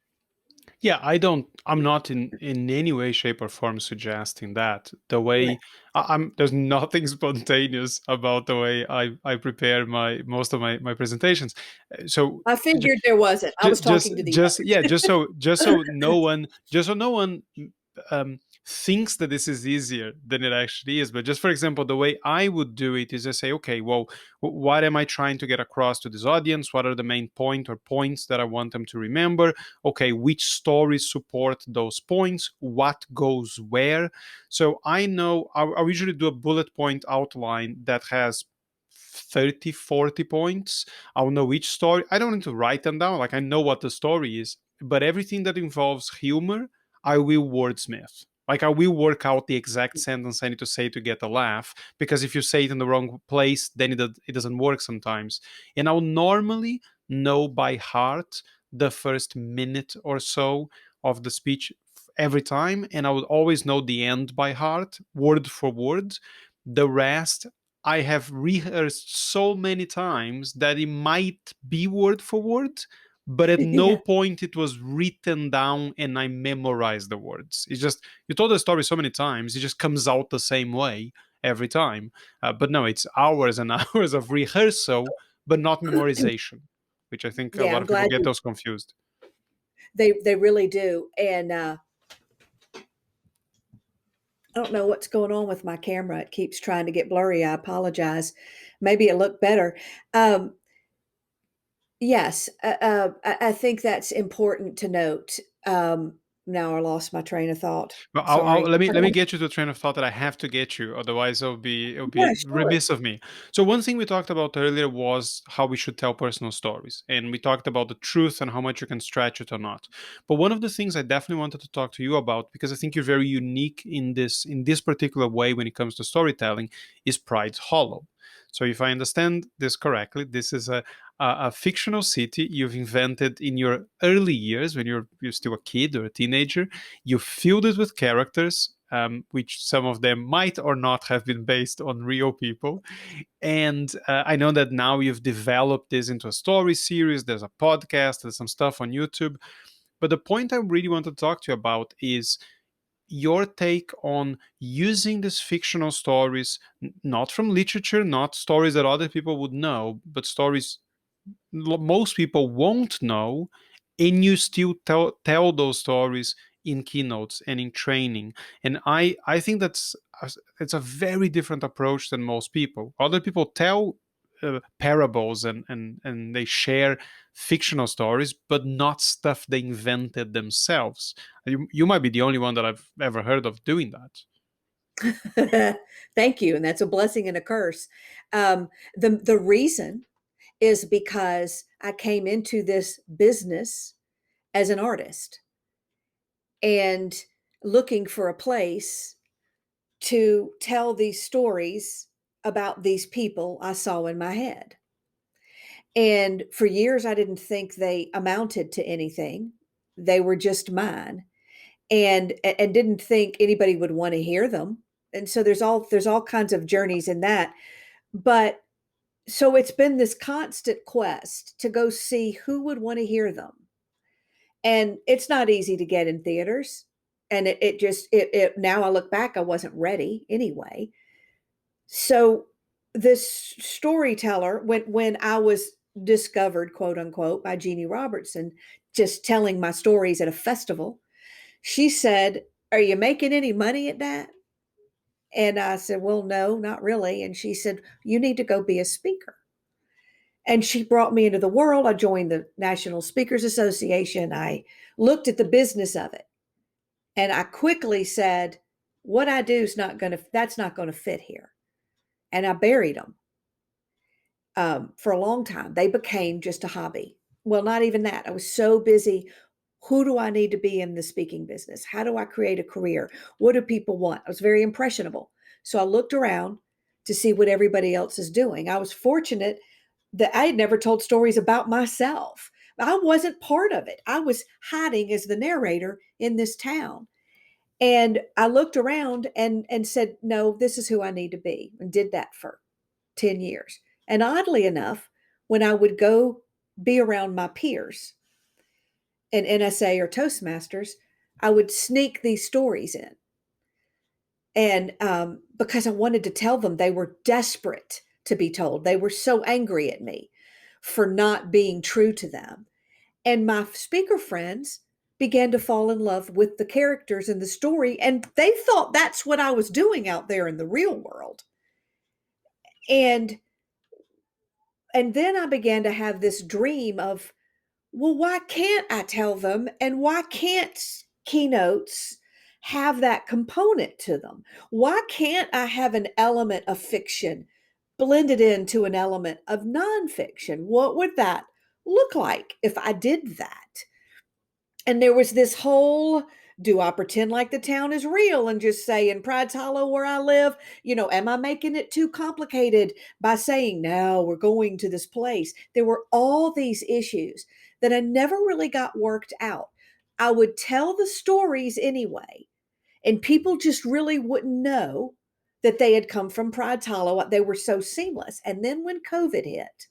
A: Yeah, I'm not in any way, shape, or form suggesting that. The
B: Right.
A: way there's nothing spontaneous about the way I prepare most of my presentations. So
B: I figured there wasn't. I was talking to the
A: yeah,
B: others.
A: just so no one thinks that this is easier than it actually is. But just for example, the way I would do it is just say, okay, well, what am I trying to get across to this audience? What are the main point or points that I want them to remember? Okay, which stories support those points? What goes where? So I know I usually do a bullet point outline that has 30, 40 points. I'll know each story. I don't need to write them down. Like I know what the story is, but everything that involves humor, I will wordsmith. Like I will work out the exact sentence I need to say to get a laugh, because if you say it in the wrong place, then it doesn't work sometimes. And I'll normally know by heart the first minute or so of the speech every time, and I would always know the end by heart, word for word. The rest I have rehearsed so many times that it might be word for word, but at no
B: Yeah.
A: point it was written down and I memorized the words. It's just you told the story so many times, it just comes out the same way every time. But no, it's hours and hours of rehearsal, but not memorization, which I think a
B: Yeah,
A: lot
B: I'm
A: of people
B: glad
A: get
B: you
A: those confused.
B: they really do. And I don't know what's going on with my camera. It keeps trying to get blurry. I apologize. Maybe it looked better. Um, yes, I think that's important to note. Now I lost my train of thought.
A: Well,
B: Sorry.
A: let me get you to a train of thought that I have to get you. Otherwise, it'll
B: Yeah,
A: be
B: sure.
A: remiss of me. So one thing we talked about earlier was how we should tell personal stories, and we talked about the truth and how much you can stretch it or not. But one of the things I definitely wanted to talk to you about, because I think you're very unique in this particular way when it comes to storytelling, is Pride Hollow. So if I understand this correctly, this is a fictional city you've invented in your early years when you're still a kid or a teenager. You filled it with characters, which some of them might or not have been based on real people. And I know that now you've developed this into a story series. There's a podcast, there's some stuff on YouTube. But the point I really want to talk to you about is your take on using these fictional stories, not from literature, not stories that other people would know, but stories most people won't know, and you still tell those stories in keynotes and in training. And I think it's a very different approach than most people. Other people tell parables and they share fictional stories, but not stuff they invented themselves. You might be the only one that I've ever heard of doing that.
B: Thank you, and that's a blessing and a curse. The reason is because I came into this business as an artist and looking for a place to tell these stories about these people I saw in my head. And for years, I didn't think they amounted to anything. They were just mine, and didn't think anybody would want to hear them. And so there's all kinds of journeys in that. But so it's been this constant quest to go see who would want to hear them. And it's not easy to get in theaters. And it just it now I look back, I wasn't ready anyway. So this storyteller, when I was discovered, quote unquote, by Jeannie Robertson, just telling my stories at a festival, she said, "Are you making any money at that?" And I said, "Well, no, not really." And she said, "You need to go be a speaker." And she brought me into the world. I joined the National Speakers Association. I looked at the business of it. And I quickly said, what I do is that's not going to fit here. And I buried them for a long time. They became just a hobby. Well, not even that. I was so busy. Who do I need to be in the speaking business? How do I create a career? What do people want? I was very impressionable. So I looked around to see what everybody else is doing. I was fortunate that I had never told stories about myself. I wasn't part of it. I was hiding as the narrator in this town. And I looked around and said, no, this is who I need to be, and did that for 10 years. And oddly enough, when I would go be around my peers in NSA or Toastmasters, I would sneak these stories in. And because I wanted to tell them, they were desperate to be told. They were so angry at me for not being true to them. And my speaker friends began to fall in love with the characters in the story, and they thought that's what I was doing out there in the real world. And then I began to have this dream of, well, why can't I tell them, and why can't keynotes have that component to them? Why can't I have an element of fiction blended into an element of nonfiction. What would that look like if I did that? And there was this whole, do I pretend like the town is real and just say in Pride's Hollow where I live, am I making it too complicated by saying, no, we're going to this place? There were all these issues that I never really got worked out. I would tell the stories anyway, and people just really wouldn't know that they had come from Pride's Hollow. They were so seamless. And then when COVID hit,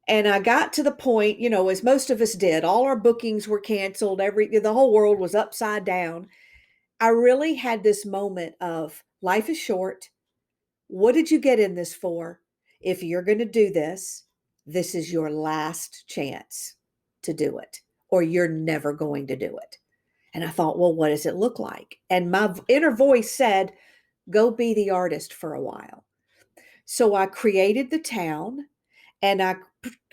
B: and I got to the point, as most of us did, all our bookings were canceled, the whole world was upside down. I really had this moment of life is short. What did you get in this for? If you're going to do this, this is your last chance to do it, or you're never going to do it. And I thought, well, what does it look like? And my inner voice said, go be the artist for a while. So I created the town, and I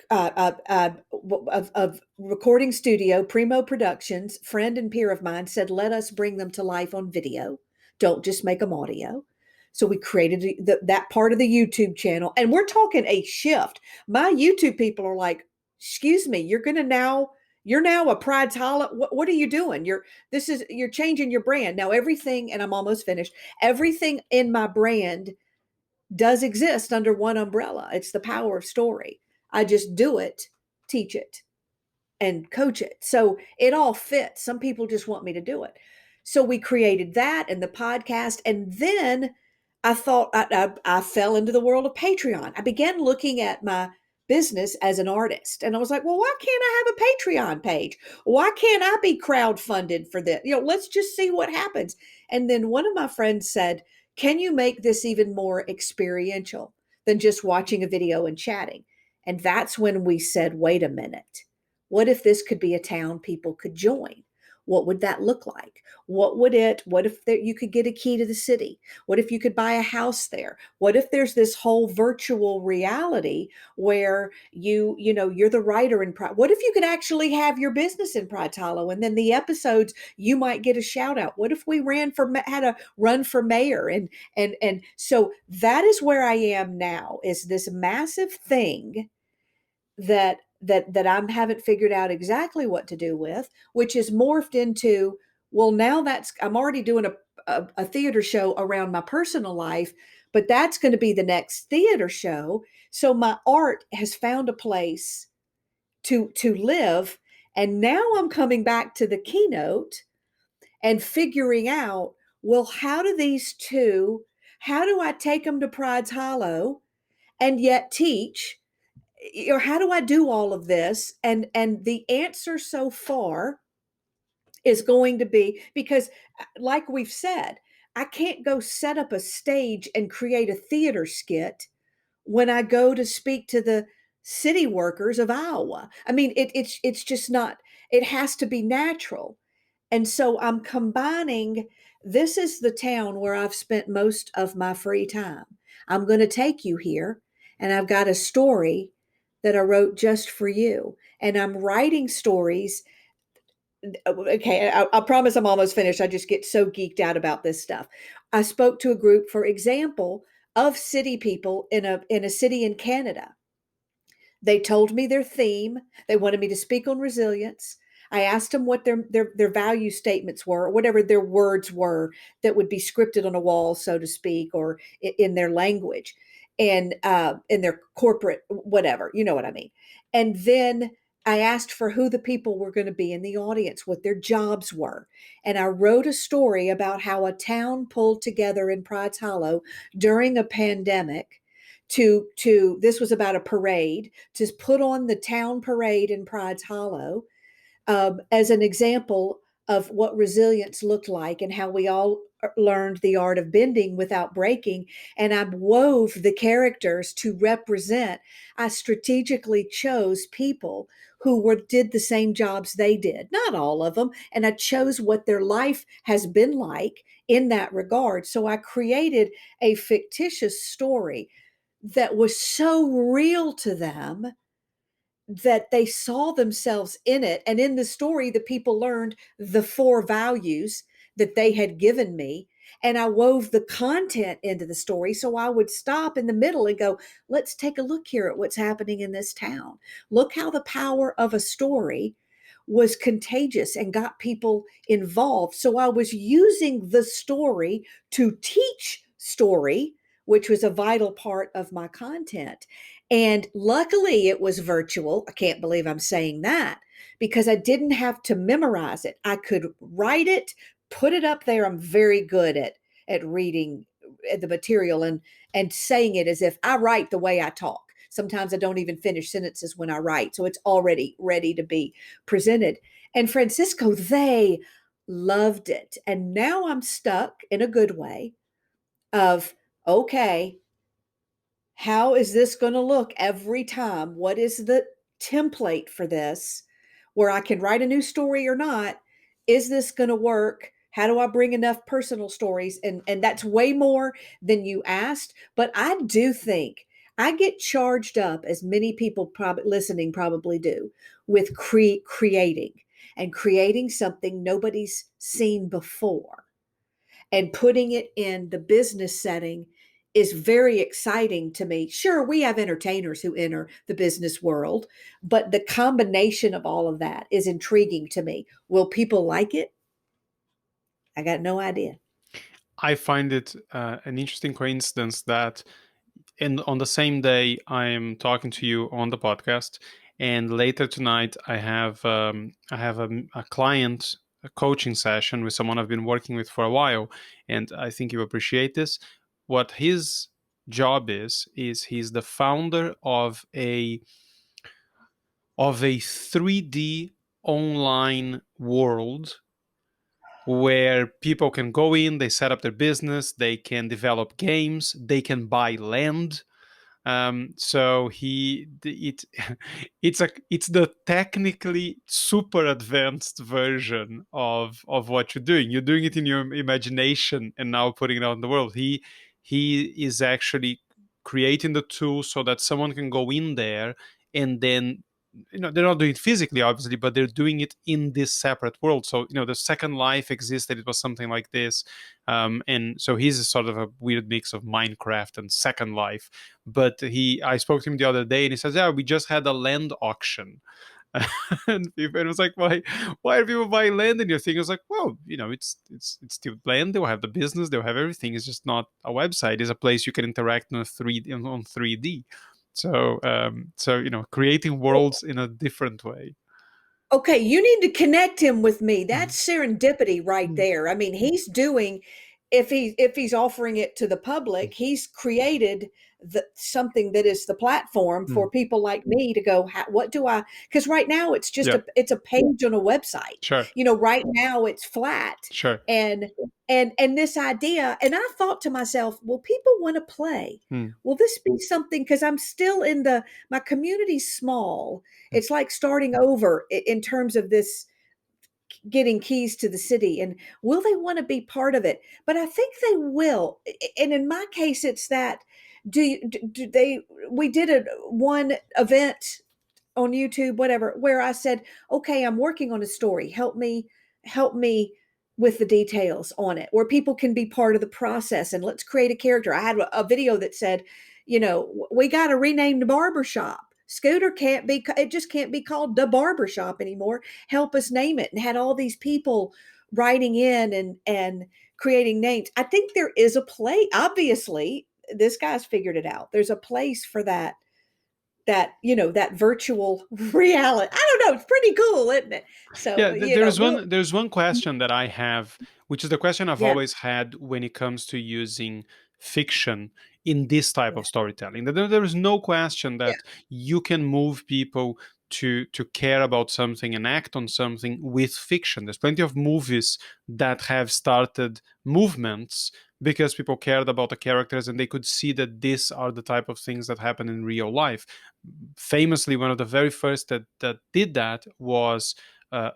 B: of recording studio, Primo Productions, friend and peer of mine, said, let us bring them to life on video. Don't just make them audio. So we created that part of the YouTube channel, and we're talking a shift. My YouTube people are like, excuse me, you're now a Pride's Hollow. What are you doing? You're changing your brand. Now everything, and I'm almost finished, everything in my brand does exist under one umbrella. It's the power of story. I just do it, teach it, and coach it. So it all fits. Some people just want me to do it. So we created that and the podcast. And then I thought I fell into the world of Patreon. I began looking at my business as an artist. And I was like, well, why can't I have a Patreon page? Why can't I be crowdfunded for this? Let's just see what happens. And then one of my friends said, can you make this even more experiential than just watching a video and chatting? And that's when we said, wait a minute. What if this could be a town people could join? What would that look like? What if you could get a key to the city? What if you could buy a house there? What if there's this whole virtual reality where you're the writer in Pride? What if you could actually have your business in Pride Hollow, and then the episodes you might get a shout out? What if we had a run for mayor? And so that is where I am now, is this massive thing that I haven't figured out exactly what to do with, which is morphed into, well, now I'm already doing a theater show around my personal life, but that's going to be the next theater show. So my art has found a place to live. And now I'm coming back to the keynote and figuring out, well, how do I take them to Pride's Hollow and yet teach? How do I do all of this? And the answer so far is going to be, because like we've said, I can't go set up a stage and create a theater skit when I go to speak to the city workers of Iowa. I mean, it's just not, it has to be natural. And so I'm combining, this is the town where I've spent most of my free time. I'm going to take you here, and I've got a story that I wrote just for you. And I'm writing stories. Okay, I promise I'm almost finished. I just get so geeked out about this stuff. I spoke to a group, for example, of city people in a city in Canada. They told me their theme. They wanted me to speak on resilience. I asked them what their value statements were, or whatever their words were that would be scripted on a wall, so to speak, or in their language, and in their corporate whatever, you know what I mean. And then I asked for who the people were going to be in the audience, what their jobs were. And I wrote a story about how a town pulled together in Pride's Hollow during a pandemic this was about a parade, to put on the town parade in Pride's Hollow, as an example of what resilience looked like and how we all learned the art of bending without breaking. And I wove the characters to represent. I strategically chose people who did the same jobs they did, not all of them. And I chose what their life has been like in that regard. So I created a fictitious story that was so real to them that they saw themselves in it. And in the story, the people learned the 4 values that they had given me. and I wove the content into the story. So I would stop in the middle and go, let's take a look here at what's happening in this town. Look how the power of a story was contagious and got people involved. So I was using the story to teach story, which was a vital part of my content. And luckily, it was virtual. I can't believe I'm saying that because I didn't have to memorize it. I could write it, put it up there. I'm very good at reading the material and saying it as if I write the way I talk. Sometimes I don't even finish sentences when I write, so it's already ready to be presented. And Francisco, they loved it. And now I'm stuck in a good way of, okay, how is this going to look every time? What is the template for this where I can write a new story or not? Is this going to work? How do I bring enough personal stories? And that's way more than you asked. But I do think I get charged up, as many people probably listening probably do, with creating and creating something nobody's seen before and putting it in the business setting is very exciting to me. Sure, we have entertainers who enter the business world, but the combination of all of that is intriguing to me. Will people like it? I got no idea.
A: I find it an interesting coincidence that on the same day I'm talking to you on the podcast, and later tonight I have a client a coaching session with someone I've been working with for a while, and I think you appreciate this. What his job is he's the founder of a 3D online world where people can go in, they set up their business, they can develop games, they can buy land. So it's the technically super advanced version of what you're doing. You're doing it in your imagination and now putting it out in the world. He is actually creating the tool so that someone can go in there and then they're not doing it physically obviously, but they're doing it in this separate world. So the Second Life existed, it was something like this. And so he's a sort of a weird mix of Minecraft and Second Life. But I spoke to him the other day and he says, yeah, we just had a land auction. And it was like, why are people buying land in your thing? I was like, well, it's still land. They'll have the business, they'll have everything. It's just not a website. It's a place you can interact on 3D. So creating worlds in a different way.
B: Okay, you need to connect him with me. That's serendipity right
A: Mhm.
B: there. I mean, he's doing if he's offering it to the public, he's created something that is the platform
A: Mm.
B: for people like me to go, what do I, because right now it's just
A: Yeah,
B: it's a page on a website.
A: sure,
B: Right now it's flat
A: sure.
B: and and this idea, and I thought to myself, well, people want to play.
A: Mm.
B: Will this be something, because I'm still in my community's small.
A: Mm.
B: It's like starting over in terms of this getting keys to the city, and will they want to be part of it? But I think they will. And in my case, it's that do they we did one event on YouTube, whatever, where I said, okay, I'm working on a story. Help me with the details on it, where people can be part of the process, and let's create a character. I had a video that said, we got to rename the barbershop. Scooter can't be, it just can't be called the barbershop anymore. Help us name it. And had all these people writing in and creating names. I think there is a place, obviously, this guy's figured it out. There's a place for that virtual reality. I don't know. It's pretty cool, isn't it? So,
A: Yeah, there's
B: we'll,
A: one question that I have, which is the question I've
B: yeah,
A: always had when it comes to using fiction in this type
B: yeah,
A: of storytelling. That there is no question
B: yeah.
A: that you can move people to care about something and act on something with fiction. There's plenty of movies that have started movements because people cared about the characters and they could see that these are the type of things that happen in real life. Famously, one of the very first that did that was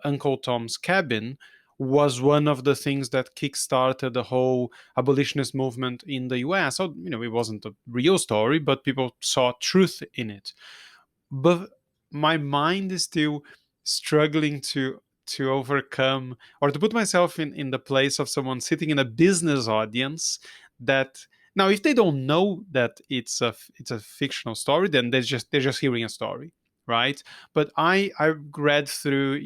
A: Uncle Tom's Cabin, was one of the things that kickstarted the whole abolitionist movement in the US. So, it wasn't a real story, but people saw truth in it. But my mind is still struggling to overcome, or to put myself in the place of someone sitting in a business audience that, now if they don't know that it's a fictional story, then they're just hearing a story, right? But I read through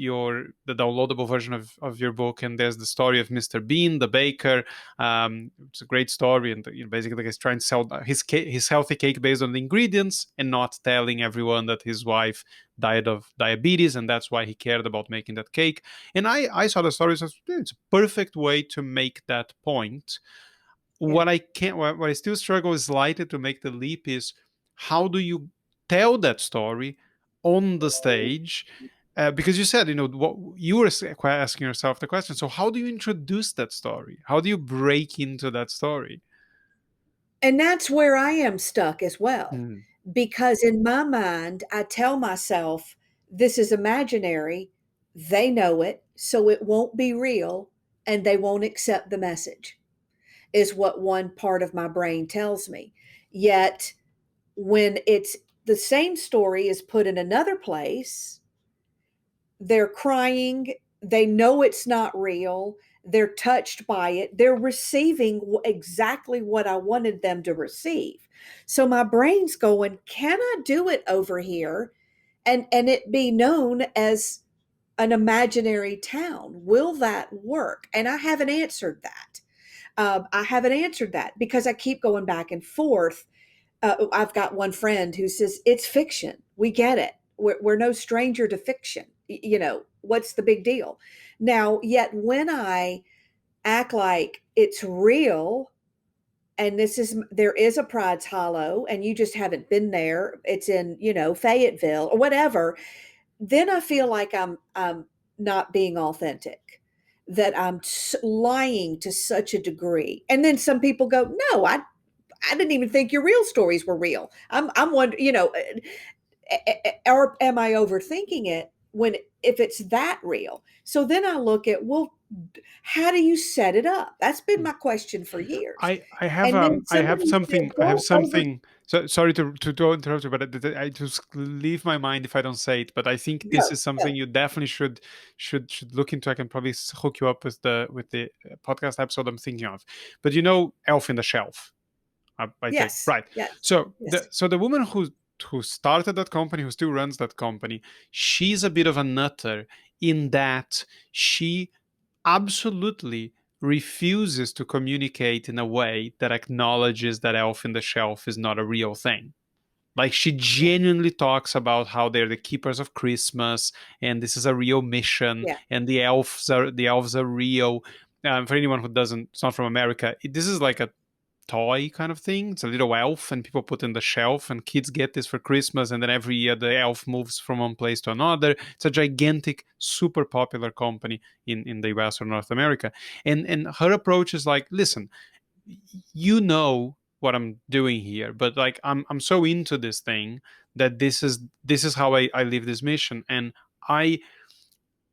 A: the downloadable version of your book, and there's the story of Mr. Bean, the baker. It's a great story, and basically he's trying to sell his healthy cake based on the ingredients, and not telling everyone that his wife died of diabetes, and that's why he cared about making that cake. And I saw the story as it's a perfect way to make that point.
B: Yeah.
A: What I still struggle slightly to make the leap is, how do you tell that story on the stage? Because you said, what you were asking yourself the question. So how do you introduce that story? How do you break into that story?
B: And that's where I am stuck as well.
A: Mm,
B: Because in my mind, I tell myself, this is imaginary. They know it, so it won't be real, and they won't accept the message, is what one part of my brain tells me. Yet, when it's the same story is put in another place, they're crying, they know it's not real, they're touched by it, they're receiving exactly what I wanted them to receive. So my brain's going, can I do it over here and it be known as an imaginary town? Will that work? And I haven't answered that. I haven't answered that because I keep going back and forth. I've got one friend who says, it's fiction. We get it. We're no stranger to fiction. What's the big deal? Now, yet when I act like it's real, and there is a Pride's Hollow, and you just haven't been there, it's in, Fayetteville or whatever, then I feel like I'm not being authentic, that I'm lying to such a degree. And then some people go, no, I didn't even think your real stories were real. I'm wondering, or am I overthinking it when if it's that real? So then I look at, well, how do you set it up? That's been
A: mm.
B: my question for years.
A: I have
B: And then
A: I have
B: somebody
A: something
B: said,
A: I have
B: don't over.
A: something. So sorry to interrupt you, but I just leave my mind if I don't say it. But I think this
B: Go,
A: is
B: go.
A: something you definitely should look into. I can probably hook you up with the podcast episode I'm thinking of. But Elf in the Shelf. I take
B: Yes,
A: right.
B: yes,
A: So
B: yes.
A: the woman who started that company, who still runs that company, she's a bit of a nutter in that she absolutely refuses to communicate in a way that acknowledges that Elf in the Shelf is not a real thing. Like, she
B: Yeah,
A: genuinely talks about how they're the keepers of Christmas, and this is a real mission,
B: yeah,
A: and the elves are real. For anyone who doesn't, it's not from America. This is like a toy kind of thing. It's a little elf, and people put in the shelf, and kids get this for Christmas. And then every year the elf moves from one place to another. It's a gigantic, super popular company in the US or North America. And her approach is like, listen, what I'm doing here, but like I'm so into this thing that this is how I live this mission. And I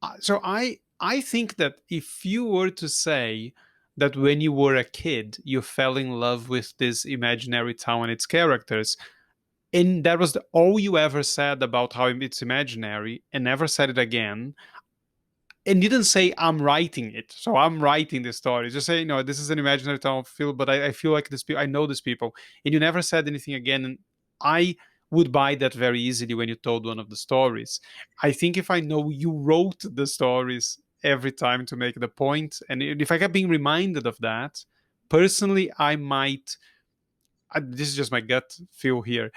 A: I think that if you were to say that when you were a kid you fell in love with this imaginary town and its characters, and that was all you ever said about how it's imaginary and never said it again, and didn't say I'm writing it, so I'm writing this story, just say, no, this is an imaginary town of feel, but I feel like this I know these people, and you never said anything again, and I would buy that very easily when you told one of the stories. I think if I know you wrote the stories every time to make the point, and if I kept being reminded of that, personally I might, this is just my gut feel here,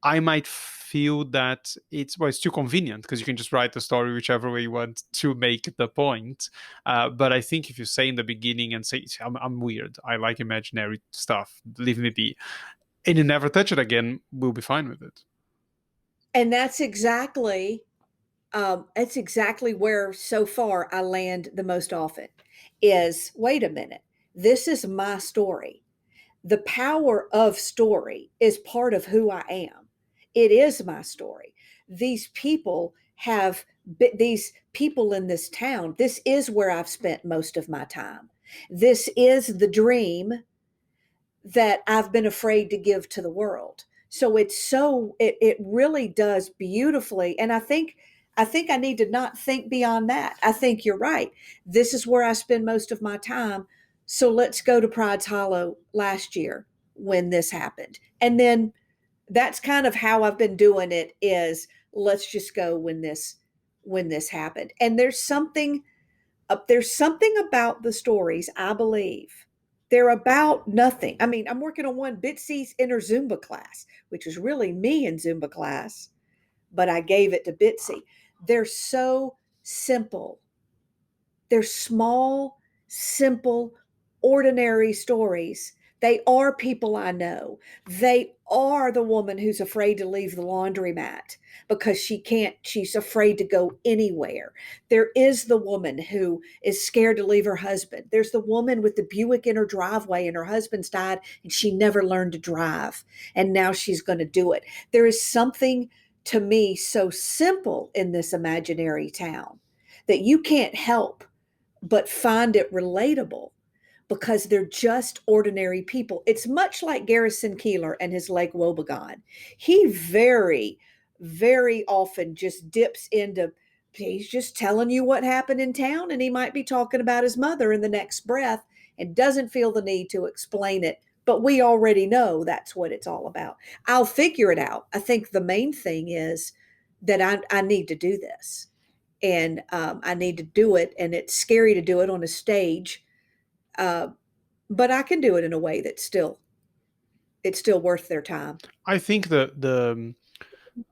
A: I might feel that it's too convenient because you can just write the story whichever way you want to make the point. But I think if you say in the beginning and say, I'm weird, I like imaginary stuff, leave me be, and you never touch it again, we'll be fine with it.
B: and that's exactly where so far I land the most often is, wait a minute, this is my story. The power of story is part of who I am. It is my story. These people have these people in this town. This is where I've spent most of my time. This is the dream that I've been afraid to give to the world. So it really does beautifully. And I think I think I need to not think beyond that. I think you're right. This is where I spend most of my time. So let's go to Pride's Hollow last year when this happened. And then that's kind of how I've been doing it, is let's just go when this happened. And there's something about the stories, I believe. They're about nothing. I mean, I'm working on one, Bitsy's inner Zumba class, which is really me in Zumba class, but I gave it to Bitsy. They're so simple. They're small, simple, ordinary stories. They are people I know. They are the woman who's afraid to leave the laundromat because she's afraid to go anywhere. There is the woman who is scared to leave her husband. There's the woman with the Buick in her driveway and her husband's died and she never learned to drive. And now she's going to do it. There is something to me so simple in this imaginary town that you can't help but find it relatable because they're just ordinary people. It's much like Garrison Keillor and his Lake Wobegon. He very, very often just dips into, he's just telling you what happened in town, and he might be talking about his mother in the next breath and doesn't feel the need to explain it. But we already know that's what it's all about. I'll figure it out. I think the main thing is that I need to do this. And I need to do it. And it's scary to do it on a stage. But I can do it in a way that's it's still worth their time.
A: I think the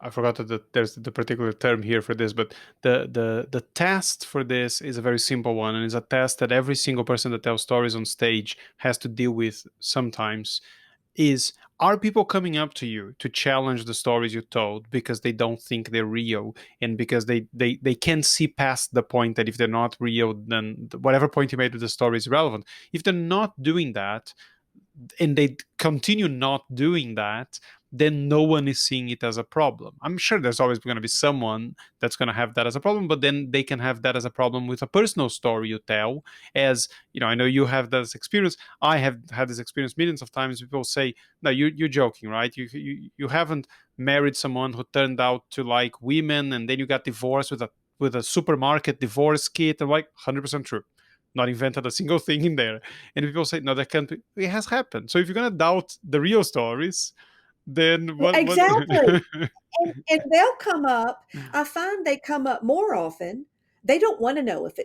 A: I forgot that there's the particular term here for this, but the test for this is a very simple one, and it's a test that every single person that tells stories on stage has to deal with sometimes. Are people coming up to you to challenge the stories you told because they don't think they're real, and because they can see past the point that if they're not real, then whatever point you made with the story is relevant? If they're not doing that, and they continue not doing that, then no one is seeing it as a problem. I'm sure there's always going to be someone that's going to have that as a problem, but then they can have that as a problem with a personal story you tell. As you know, I know you have this experience. I have had this experience millions of times. People say, "No, you're joking, right? You haven't married someone who turned out to like women, and then you got divorced with a supermarket divorce kit." I'm like, 100% true. Not invented a single thing in there. And people say, no, that can't be. It has happened. So if you're going to doubt the real stories, then what?
B: Exactly. And they'll come up. I find they come up more often. They don't want to know if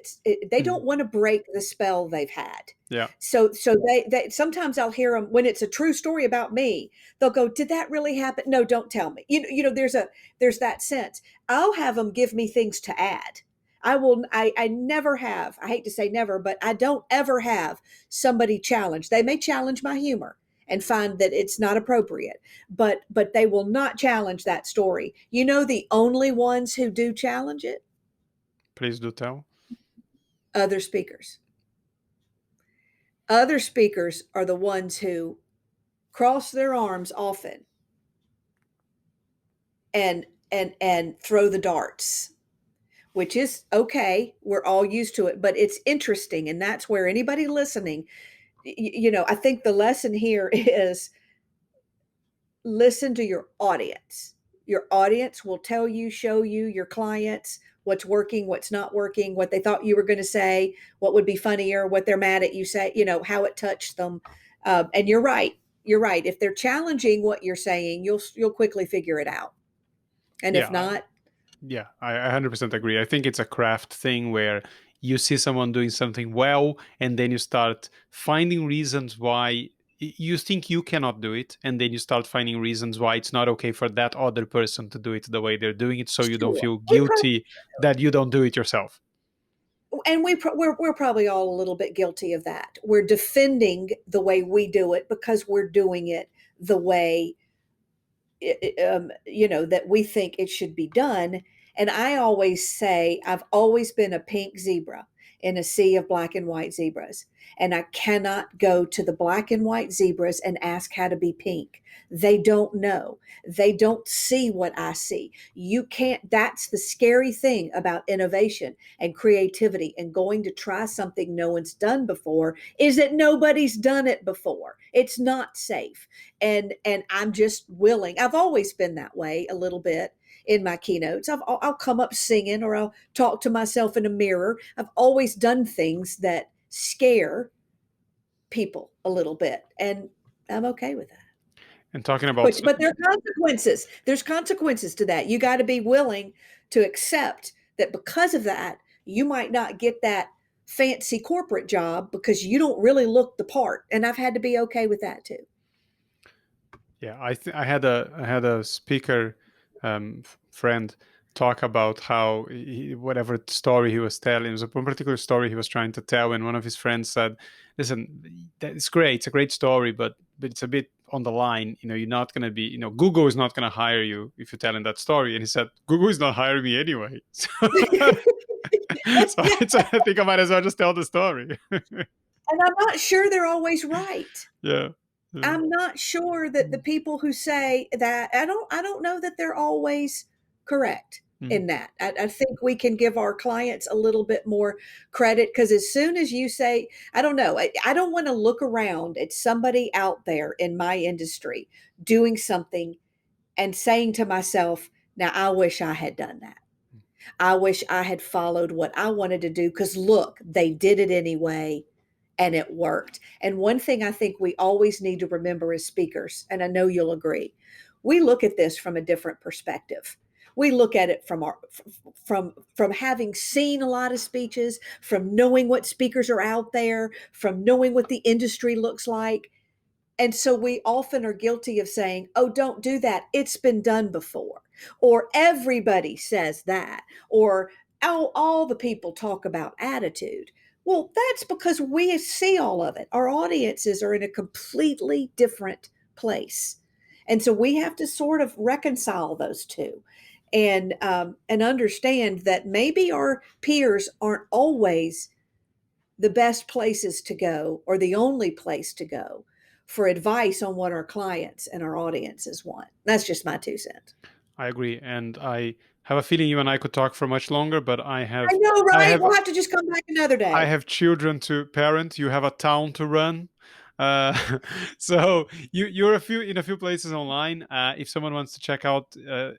B: they don't want to break the spell they've had.
A: Yeah.
B: So they sometimes I'll hear them when it's a true story about me. They'll go, "Did that really happen?" No, don't tell me. You know, there's that sense. I'll have them give me things to add. I never have, I hate to say never, but I don't ever have somebody challenge. They may challenge my humor and find that it's not appropriate, but they will not challenge that story. You know, the only ones who do challenge it?
A: Please do tell.
B: Other speakers. Other speakers are the ones who cross their arms often and throw the darts, which is okay. We're all used to it, but it's interesting. And that's where anybody listening, I think the lesson here is listen to your audience. Your audience will tell you, show you, your clients, what's working, what's not working, what they thought you were going to say, what would be funnier, what they're mad at you say, how it touched them. And you're right. You're right. If they're challenging what you're saying, you'll quickly figure it out. And if not,
A: yeah, I 100% agree. I think it's a craft thing where you see someone doing something well, and then you start finding reasons why you think you cannot do it, and then you start finding reasons why it's not okay for that other person to do it the way they're doing it, so you don't feel guilty that you don't do it yourself.
B: And we're probably all a little bit guilty of that. We're defending the way we do it because we're doing it the way that we think it should be done. And I always say I've always been a pink zebra in a sea of black and white zebras. And I cannot go to the black and white zebras and ask how to be pink. They don't know. They don't see what I see. You can't. That's the scary thing about innovation and creativity and going to try something no one's done before, is that nobody's done it before. It's not safe. And I'm just willing. I've always been that way a little bit. in my keynotes. I'll come up singing, or I'll talk to myself in a mirror. I've always done things that scare people a little bit, and I'm okay with that.
A: And talking about
B: But there are consequences. There's consequences to that. You got to be willing to accept that because of that, you might not get that fancy corporate job because you don't really look the part. And I've had to be okay with that too.
A: yeah, I had a speaker friend talk about how whatever story he was telling, it was one particular story he was trying to tell, and one of his friends said, "Listen, that's great. It's a great story, but it's a bit on the line. You're not going to be, Google is not going to hire you if you're telling that story." And he said, "Google is not hiring me anyway." So, I think I might as well just tell the story.
B: And I'm not sure they're always right.
A: Yeah.
B: I'm not sure that the people who say that, I don't know that they're always correct in that. I think we can give our clients a little bit more credit, because as soon as you say, I don't know, I don't want to look around at somebody out there in my industry doing something and saying to myself, now I wish I had done that. I wish I had followed what I wanted to do, because look, they did it anyway and it worked. And one thing I think we always need to remember as speakers, and I know you'll agree, we look at this from a different perspective. We look at it from having seen a lot of speeches, from knowing what speakers are out there, from knowing what the industry looks like. And so we often are guilty of saying, oh, don't do that. It's been done before. Or everybody says that. Or all the people talk about attitude. Well, that's because we see all of it. Our audiences are in a completely different place. And so we have to sort of reconcile those two, and understand that maybe our peers aren't always the best places to go or the only place to go for advice on what our clients and our audiences want. That's just my 2 cents.
A: I agree, and I have a feeling you and I could talk for much longer, but
B: I know,
A: I
B: right?
A: have,
B: We'll have to just come back another
A: I
B: day.
A: have children to parent. You have a town to run, uh, so you're in a few places online. If someone wants to check out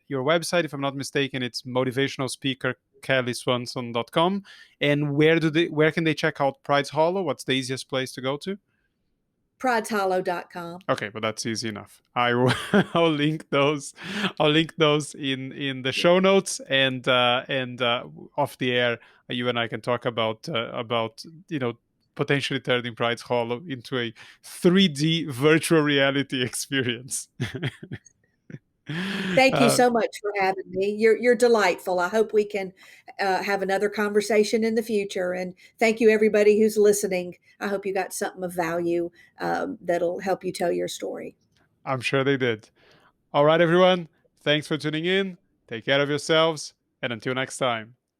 A: your website, if I'm not mistaken, it's motivational speaker kellyswanson.com. And where can they check out Pride's Hollow? What's the easiest place to go to?
B: prideshollow.com.
A: Okay, but that's easy enough. I'll link those. I'll link those in the show notes, and off the air, you and I can talk about potentially turning Pride's Hollow into a 3D virtual reality experience.
B: Thank you
A: uh,
B: so much for having me. You're delightful. I hope we can have another conversation in the future. And thank you, everybody who's listening. I hope you got something of value that'll help you tell your story.
A: I'm sure they did. All right, everyone. Thanks for tuning in. Take care of yourselves, and until next time.